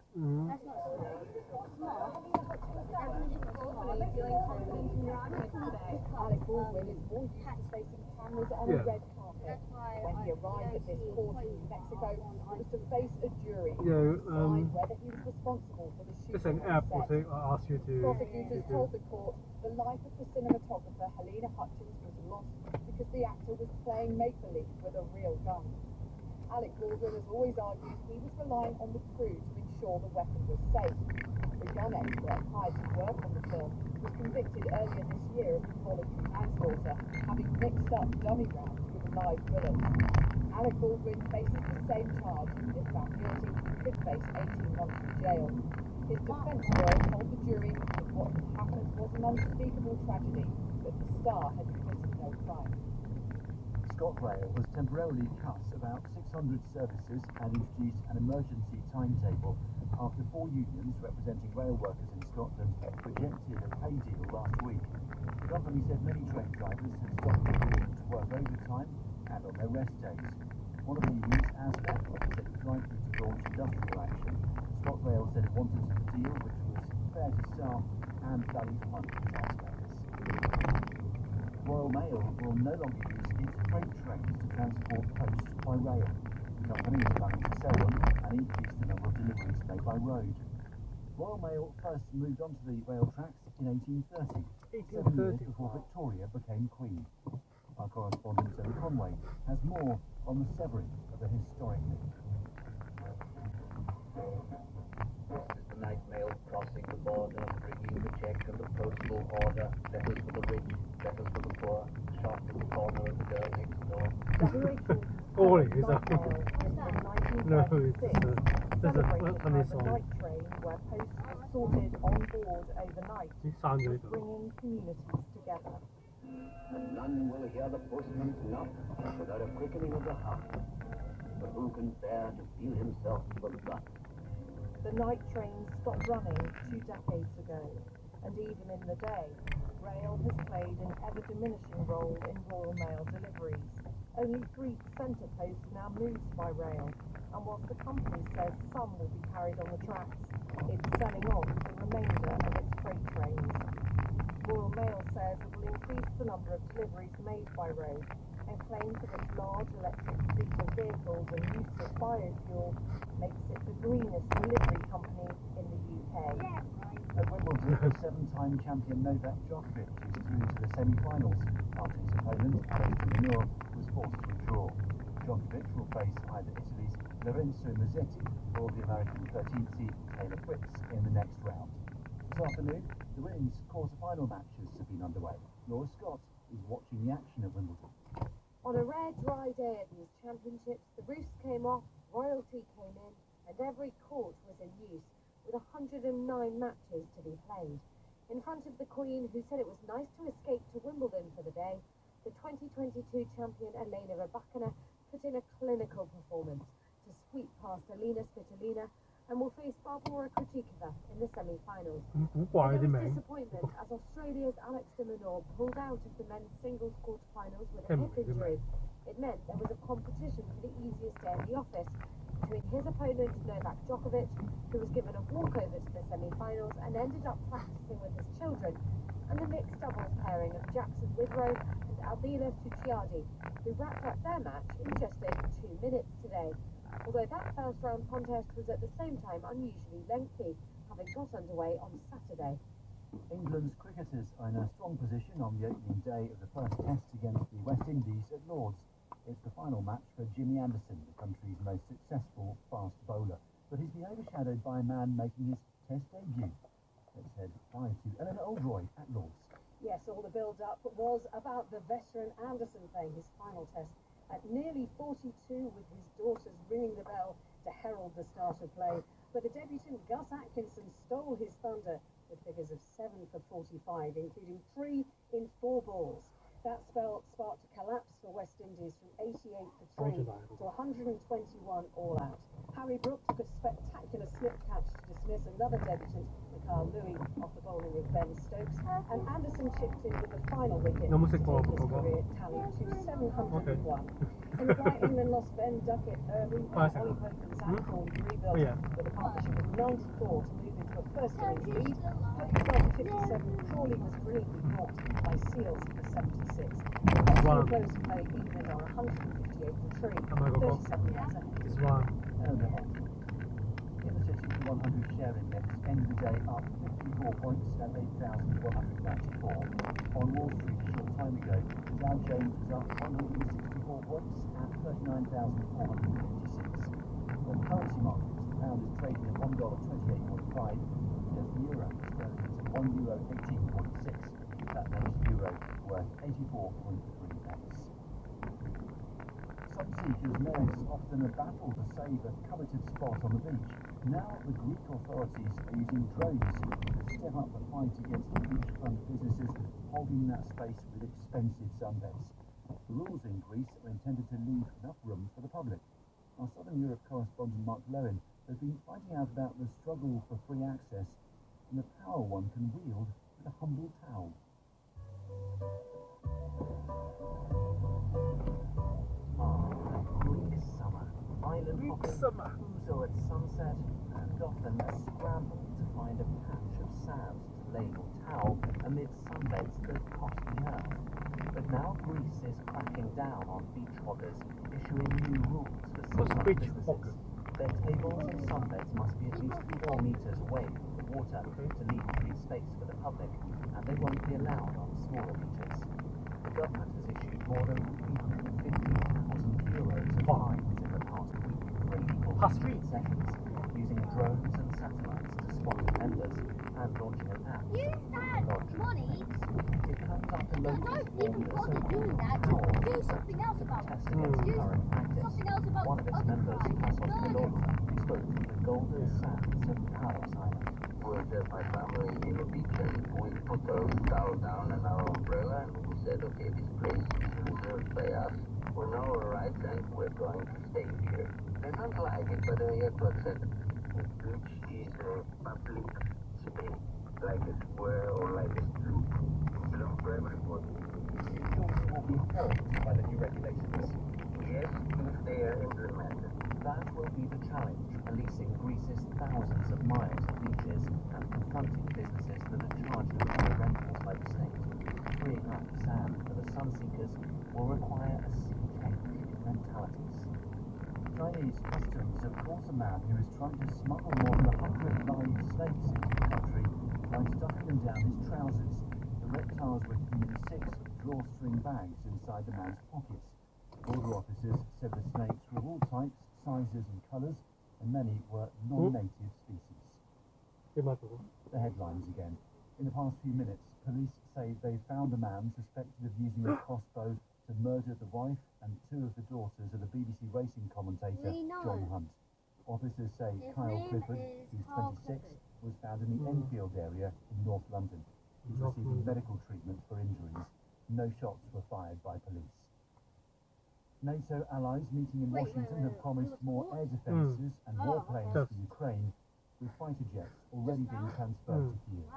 Alec Baldwin is more used to facing cameras on a red carpet. When he arrived at this court in New Mexico, it was to face a jury to decide whether he was responsible for the shooting. It's an app that asks you to. Prosecutors told the court the life of the cinematographer Helena Hutchins was lost because the actor was playing make-believe with a real gun. Alec Baldwin has always argued he was relying on the crew to ensure the weapon was safe. The gun expert hired to work on the film was convicted earlier this year of involuntary manslaughter, having mixed up dummy rounds with live bullets. Alec Baldwin faces the same charge, and if found guilty, could face 18 months in jail. His defence lawyer told the jury that what had happened was an unspeakable tragedy, that the star had committed no crime. ScotRail has temporarily cut about 600 services and introduced an emergency timetable after 4 unions representing rail workers in Scotland rejected a pay deal last week. The company said many train drivers had stopped agreeing to work overtime and on their rest days. One of the unions, ASDEC, said it was likely to launch industrial action. ScotRail said it wanted a deal which was fair to staff and value for money to taxpayers. Royal Mail will no longer use its freight trains to transport post by rail. The company is planning to sell them and increase the number of deliveries made by road. Royal Mail first moved onto the rail tracks in 1830, 7 years before Victoria became Queen. Our correspondent Zoe Conway has more on the severing of a historic link. This is the night mail crossing the border, bringing the check and the postal order, letters for the rich, letters for the poor, shop in the corner of the girl next door. Boring, is that? No, it's a funny song. Night train where posts were sorted on board overnight, bringing communities together. And none will hear the postman's knock without a quickening of the heart. But who can bear to feel himself forgot? The night train stopped running 2 decades ago, and even in the day, rail has played an ever-diminishing role in Royal Mail deliveries. Only 3% of posts now moves by rail, and whilst the company says some will be carried on the tracks, it's selling off the remainder of its freight trains. Royal Mail says it will increase the number of deliveries made by road, and claims that its large electric fleet of vehicles and use of biofuel makes it the greenest delivery company in the UK. At Wimbledon, the 7-time champion Novak Djokovic is through to the semi-finals after his opponent, Alexander Minor, was forced to withdraw. Djokovic will face either Italy's Lorenzo Musetti or the American 13th seed Taylor Fritz in the next round. This afternoon, the women's quarter-final matches have been underway. Laura Scott is watching the action at Wimbledon. On a rare dry day at these championships, the roofs came off, royalty came in, and every court was in use, with 109 matches to be played. In front of the Queen, who said it was nice to escape to Wimbledon for the day, the 2022 champion Elena Rybakina put in a clinical performance to sweep past Alina Svitolina and will face Barbora Krejcikova in the semi-finals. There was disappointment as Australia's Alex de Minaur pulled out of the men's singles quarter-finals with a hip injury. It meant there was a competition for the easiest day in the office between his opponent Novak Djokovic, who was given a walkover to the semi-finals and ended up practicing with his children, and the mixed doubles pairing of Jackson Withrow and Albina Tucciardi, who wrapped up their match in just over 2 minutes today. Although that first round contest was at the same time unusually lengthy, having got underway on Saturday. England's cricketers are in a strong position on the opening day of the first test against the West Indies at Lord's. It's the final match for Jimmy Anderson, the country's most successful fast bowler, but he's been overshadowed by a man making his test debut. Let's head live to Eleanor Oldroyd at Lord's. Yes, all the build-up was about the veteran Anderson playing his final test at nearly 42, with his daughters ringing the bell to herald the start of play. But the debutant Gus Atkinson stole his thunder with figures of 7 for 45, including 3 in 4 balls. That spell sparked a collapse for West Indies from 88 for 3 to 121 all out. Harry Brook took a spectacular slip catch to dismiss another debutant, Mikhail Louis, off the bowling of Ben Stokes, and Anderson chipped in with the final wicket to take his career tally to 701. In the flight, England lost Ben Duckett early, and Ollie Popen's Atcorn rebuilt with a partnership of 94 to move into a first innings lead. Pope started 57, Crawley was brilliantly caught by Seals for 76. Wow. Close play, England are 158 for 3, 37 runs ahead. In the City 100 share index ended the day up 54 points at 8,194. On Wall Street a short time ago, Dow Jones was up 164 points at 39,456. On currency markets, the pound is trading at $1.28.5, against the euro, sterling is at €1.18.6. That makes euro worth 84.3 pence. Some seekers know it's often a battle to save a coveted spot on the beach. Now the Greek authorities are using drones to step up the fight against beachfront businesses holding that space with expensive sunbeds. The rules in Greece are intended to leave enough room for the public. Our Southern Europe correspondent Mark Lowen has been finding out about the struggle for free access and the power one can wield with a humble towel. Greek summer. Island hopping, ouzo at sunset, and often a scramble to find a patch of sand to label towel amid sunbeds that cost the earth. But now Greece is cracking down on beach hoggers, issuing new rules for some businesses. Their tables and sunbeds must be at least 4 meters away from the water to leave free space for the public, and they won't be allowed on smaller beaches. The government has issued more than €350,000 of fines in the past week for illegal street sessions, using drones and satellites to spot members and launching an app. Use that money. It comes after local Don't even bother doing that. Do something else about it. Do something else about One of its members, Pasos Pelota, spoke of the golden sands of Palos Island. Was my family in the beach and we put our towel down and our umbrella and we said, okay, this place is reserved by us. We know our rights and we're going to stay here. They don't like it, but you have to accept it. The beach is a public space, like a square or like a street. It's belongs to everybody. Rules will be enforced by the new regulations. Yes, if they are implemented. That will be the challenge, policing Greece's thousands of miles of beaches and confronting businesses that are charged with high rentals by the state. Freeing up sand for the Sunseekers will require a sea change in mentalities. Chinese customs have caught a man who is trying to smuggle more than 100 live snakes into the country by stuffing them down his trousers. The reptiles were hidden in 6 drawstring bags inside the man's pockets. Border officers said the snakes were of all types, sizes and colours, and many were non-native species. The headlines again. In the past few minutes, police say they found a man suspected of using a crossbow to murder the wife and 2 of the daughters of the BBC racing commentator John Hunt. Officers say Kyle Clifford, who's 26, was found in the Enfield area in North London. He's receiving medical treatment for injuries. No shots were fired by police. NATO allies meeting in Washington have promised more air defences and warplanes for Ukraine, with fighter jets already being transferred to Kyiv.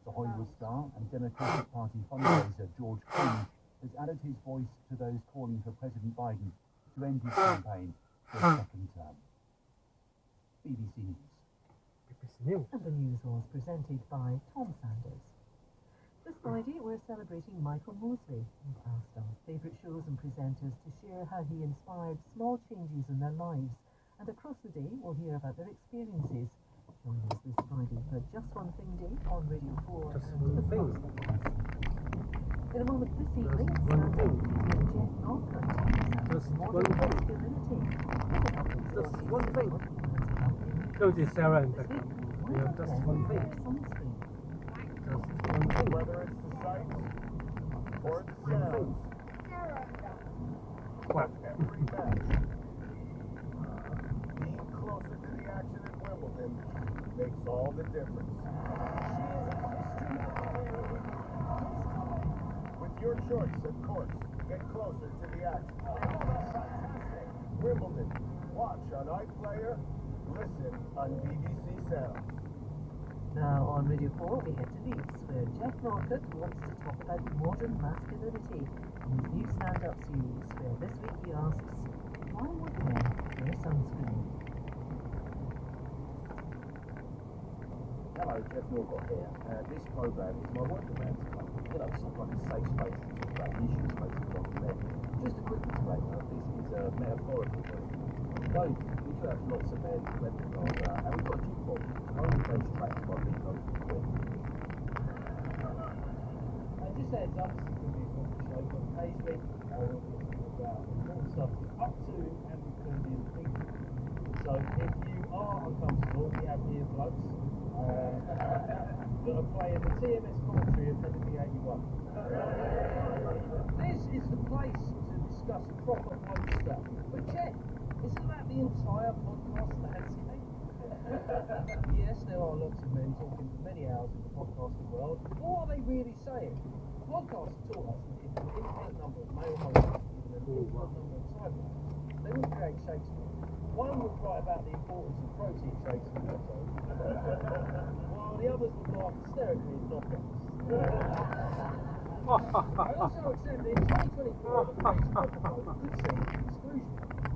The Hollywood star and Democratic Party fundraiser George Clooney has added his voice to those calling for President Biden to end his campaign for a second term. BBC News. And the news was presented by Tom Sanders. This Friday, we're celebrating Michael Mosley, our star's favourite shows and presenters, to share how he inspired small changes in their lives. And across the day, we'll hear about their experiences. Join us this Friday for Just One Thing Day on Radio 4. Just one thing. In a moment this evening, Sanders and Jeff Northcote Just modern one thing. masculinity. Just one thing. Coach Sarah and Becky. We have just one thing. Just one thing. Whether it's the sights or the sounds. What? Every match. Being closer to the action at Wimbledon makes all the difference. With your choice of course, get closer to the action. Wimbledon. Watch on iPlayer. Listen on BBC Sounds. Now on Radio 4, we head to Leeds, where Jeff Northcote wants to talk about modern masculinity in his new stand-up series, where this week he asks, why would men wear sunscreen? Hello, Jeff Northcote here. This programme is my work around club. You know, some kind of safe space to talk about issues facing modern men. Just a quick disclaimer, this is a metaphorical version. Though we do have lots of men who went rather, and we've got a jukebox, only those tracks by being over the quick. Just a heads up, this is going to be a good show, but occasionally I will be talking about important stuff up to and including people. So if you are uncomfortable, we have earplugs that are playing the TMS commentary of Energy 81. This is the place to discuss proper bloke stuff. But Jeff, isn't that the entire podcast landscape? Yes, there are lots of men talking for many hours in the podcasting world. What are they really saying? Podcasts taught us that if an infinite number of male hosts given an infinite number of timelines, they would create Shakespeare. One would write about the importance of protein shakes and hot dogs, while the others would laugh hysterically at knockouts. I also accept that in 2024 the phrase microphone could see exclusion.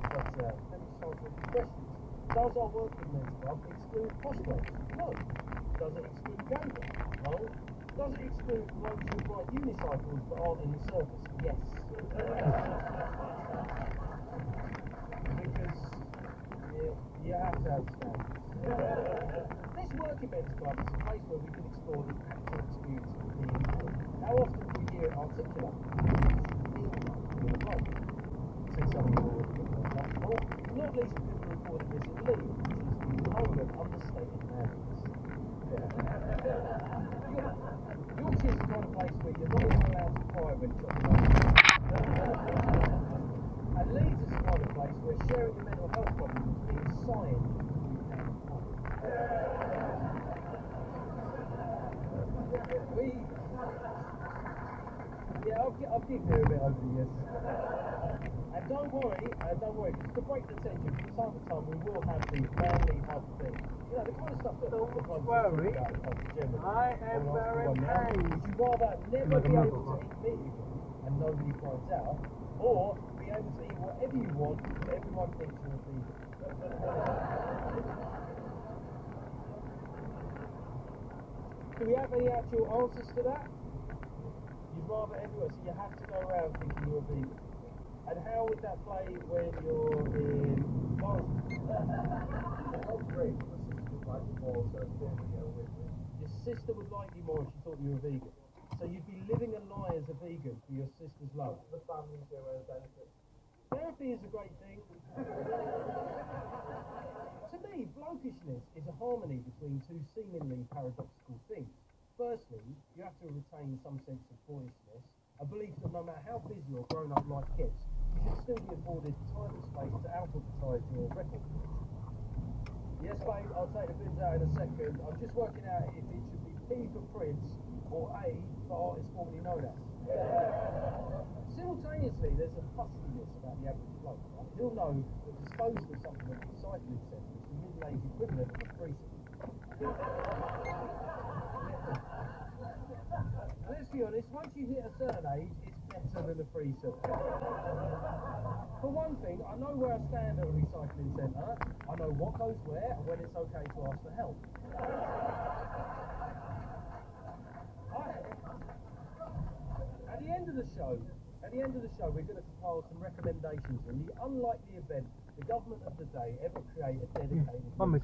But let me start with the questions. Does our working men's club exclude prospects? No. Does it exclude gambling? No. Does it exclude blokes who ride unicycles but aren't in the service? Yes. Because you have to have standards. This This work events club is a place where we can explore the actual experience of being good. How often do we hear it articulate? Feel in the bloke. Say something more comfortable. Not least because we're recording this in Leeds, which is the home of understated madness. Yorkshire's the kind of place where you're not even allowed to cry when chopping onions. And Leeds is the kind of place where sharing your mental health problems means sighing. I'll give you a bit over the years. And don't worry, just to break the tension, from time to time we will have the manly hub thing. You know, the kind of stuff that the clubs worry. About the clubs generally. I am very pained. Would you rather never be able to eat meat again and nobody finds out, or be able to eat whatever you want but everyone thinks you're a vegan? Do we have any actual answers to that? You'd rather everyone, so you have to go around thinking you're a vegan. And how would that play when you're in Morris? Oh, great. Your sister would like you more if she thought you were a vegan. So you'd be living a lie as a vegan for your sister's love. The family share a benefit. Therapy is a great thing. To me, blokishness is a harmony between two seemingly paradoxical things. Firstly, you have to retain some sense of boyishness, a belief that no matter how busy your grown-up life gets, you should still be afforded time and space to alphabetize your record collection. Yes, babe, I'll take the bins out in a second. I'm just working out if it should be P for Prince or A for artist formerly known as. Simultaneously, there's a fussiness about the average bloke. Right? He'll know that disposing of something at the recycling centre is the middle-aged equivalent of a threesome. And let's be honest, once you hit a certain age, it's better than a threesome. For one thing, I know where I stand at a recycling centre, I know what goes where and when it's okay to ask for help. At the end of the show, we're going to compile some recommendations in the unlikely event the government of the day ever create a dedicated men.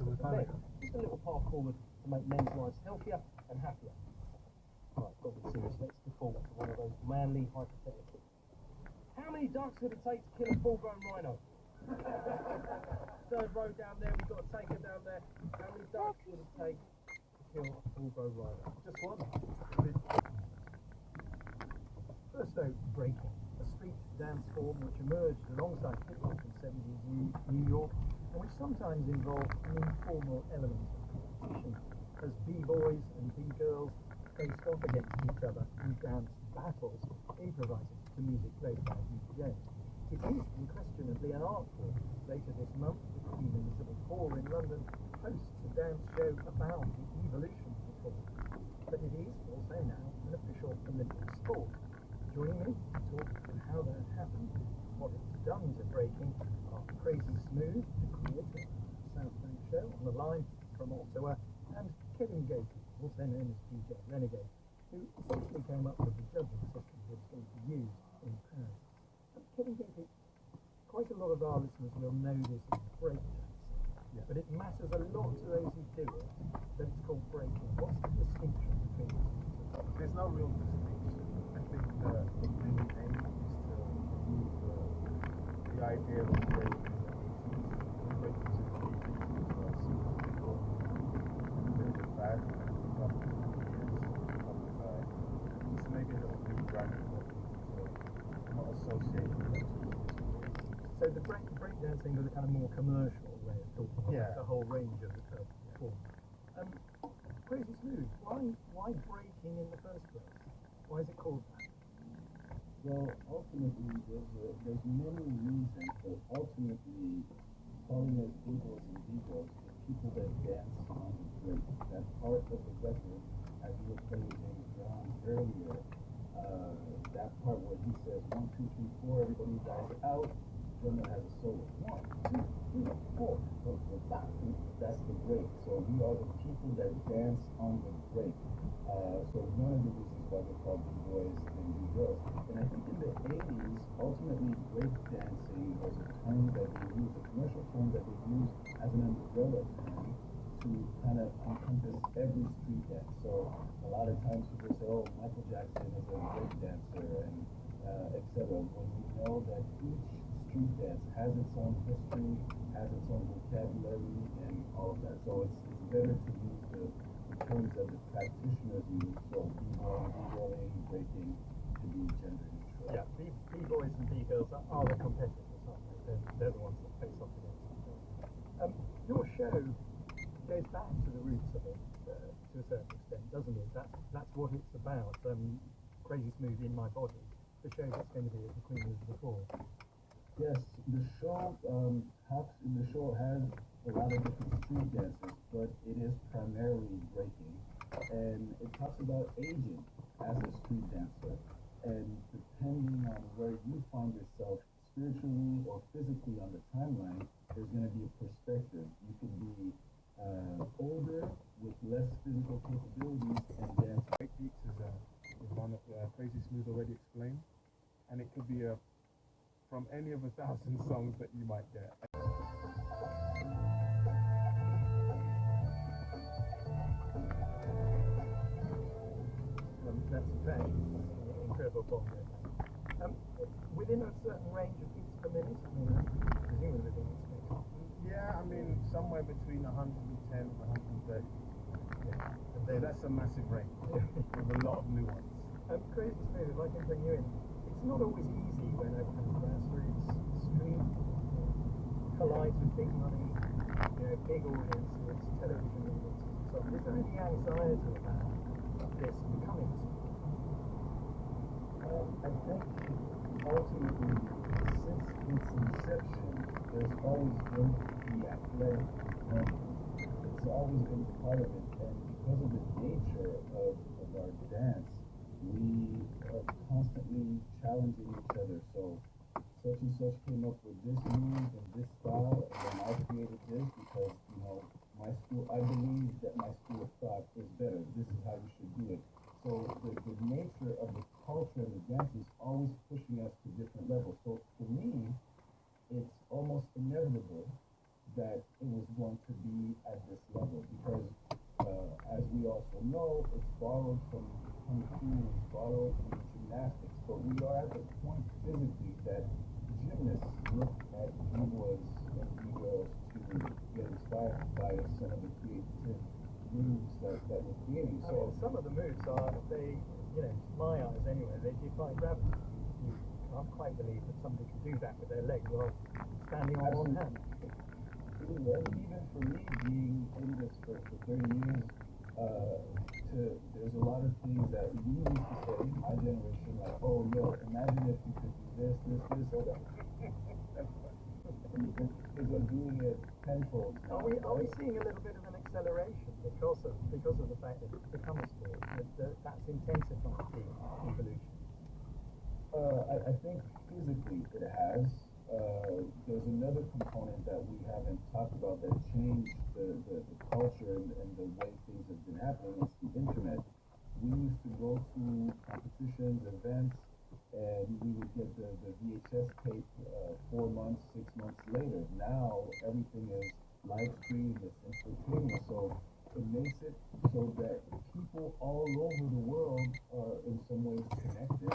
Just a little path forward to make men's lives healthier and happier. Right, got to be serious. Let's default to one of those manly hypotheticals. How many ducks would it take to kill a full-grown rhino? Third row down there, we've got a taker down there. How many ducks would it take to kill a full-grown rhino? Just one. First out, breaking, a street dance form which emerged alongside hip-hop in 70s New York, and which sometimes involved an informal element of competition, as b-boys and b-girls faced off against each other in dance battles, improvising to music played by a DJ. It is unquestionably an art form. Later this month, the Queen Elizabeth Hall in London hosts a dance show about the evolution of the form. But it is also now an official Olympic sport. Joining me to talk about how that happened, what it's done to breaking, are Crazy Smooth, the creator of the South Bank Show, on the line from Ottawa, and Kevin Gacey, also known as DJ Renegade, who essentially came up with the judging system that's going to be used in Paris. Kevin Gacey, quite a lot of our listeners will know this as breakdancing, but it matters a lot to those who do it that it's called breaking. What's the distinction between the two? There's no real distinction. I think the main aim is to remove the idea of breaking is an easy for people, and the fact that just maybe a little bit graphic, not associated with it. So the breakdancing was a kind of more commercial way of talking about the whole range of the form. Crazy Smooth, why breaking in the first place? Why is it called that? Well, ultimately, there's many reasons, but ultimately, calling it B-boys and B-girls, the people that dance on the break, that part of the record, as you were playing James Brown earlier, that part where he says 1, 2, 3, 4, everybody dies out, drummer has a solo. 1, 2, 3, 4. That's the break. So we are the people that dance on the break. So one of the reasons why we're called B-boys and B-girls. And I think in the 80s, ultimately break dancing was a term that they used, a commercial term that they used as an umbrella term to kind of encompass every street dance. So a lot of times people say, oh, Michael Jackson is a break dancer and etc. When we know that each street dance has its own history, has its own vocabulary, and all of that. So it's better to use the terms that the practitioners use. So b-boying, breaking, to be gender neutral. Yeah, b-boys and b-girls are the competitors, aren't they? They're the ones that face off against each other. Your show goes back to the roots of it to a certain extent, doesn't it? That's what it's about. Crazy Smooth in My Body, the show that's going to be at the Queen Elizabeth Hall. Yes, the show has a lot of different street dances, but it is primarily breaking, and it talks about aging as a street dancer, and depending on where you find yourself spiritually or physically on the timeline, there's going to be a perspective. You could be older with less physical capabilities and dance. Break beats is one that Crazy Smooth already explained, and it could be from any of 1,000 songs that you might get. That's a very incredible bongo. Within a certain range of beats per minute, I mean, presumably within expected. Yeah, I mean, somewhere between 110 and 130. Yeah. So that's a massive range with a lot of nuance. Crazy Smooth, if I can bring you in, it's not always easy when a grassroots street collides with big money, big audiences, television audiences and so on. Is there any anxiety about this becoming a sport? I think ultimately, since its inception, there's always been the athletic element. It's always been part of it, and because of the nature of our dance, we are constantly challenging each other. So such and such came up with this move and this style, and then I created this because, my school, I believe that my school of thought is better. This is how you should do it. So the nature of the culture and the dance is always pushing us to different levels. So for me, it's almost inevitable that it was going to be at this level because, as we also know, it's borrowed from Kung Fu, it's borrowed from gymnastics. But we are at the point physically that gymnasts look at b-boys and b-girls to get inspired by some of the creative moves that we're creating. So some of the moves are, they, to my eyes anyway, they defy gravity. You can't quite believe that somebody can do that with their leg while standing on one hand. Even for me, being in this for 30 years, there's a lot of things that we used to say, my generation, like, oh, imagine if you could do this, or that. Because I'm doing it tenfold. Are we seeing a little bit of an acceleration because of the fact that it's become a sport, that's intensified the evolution? I think physically it has. There's another component that we haven't talked about that changed the culture and the way things have been happening. It's the internet. We used to go to competitions, events, and we would get the VHS tape 4 months, 6 months later. Now everything is live streamed, it's instantaneous, so it makes it so that people all over the world are in some ways connected.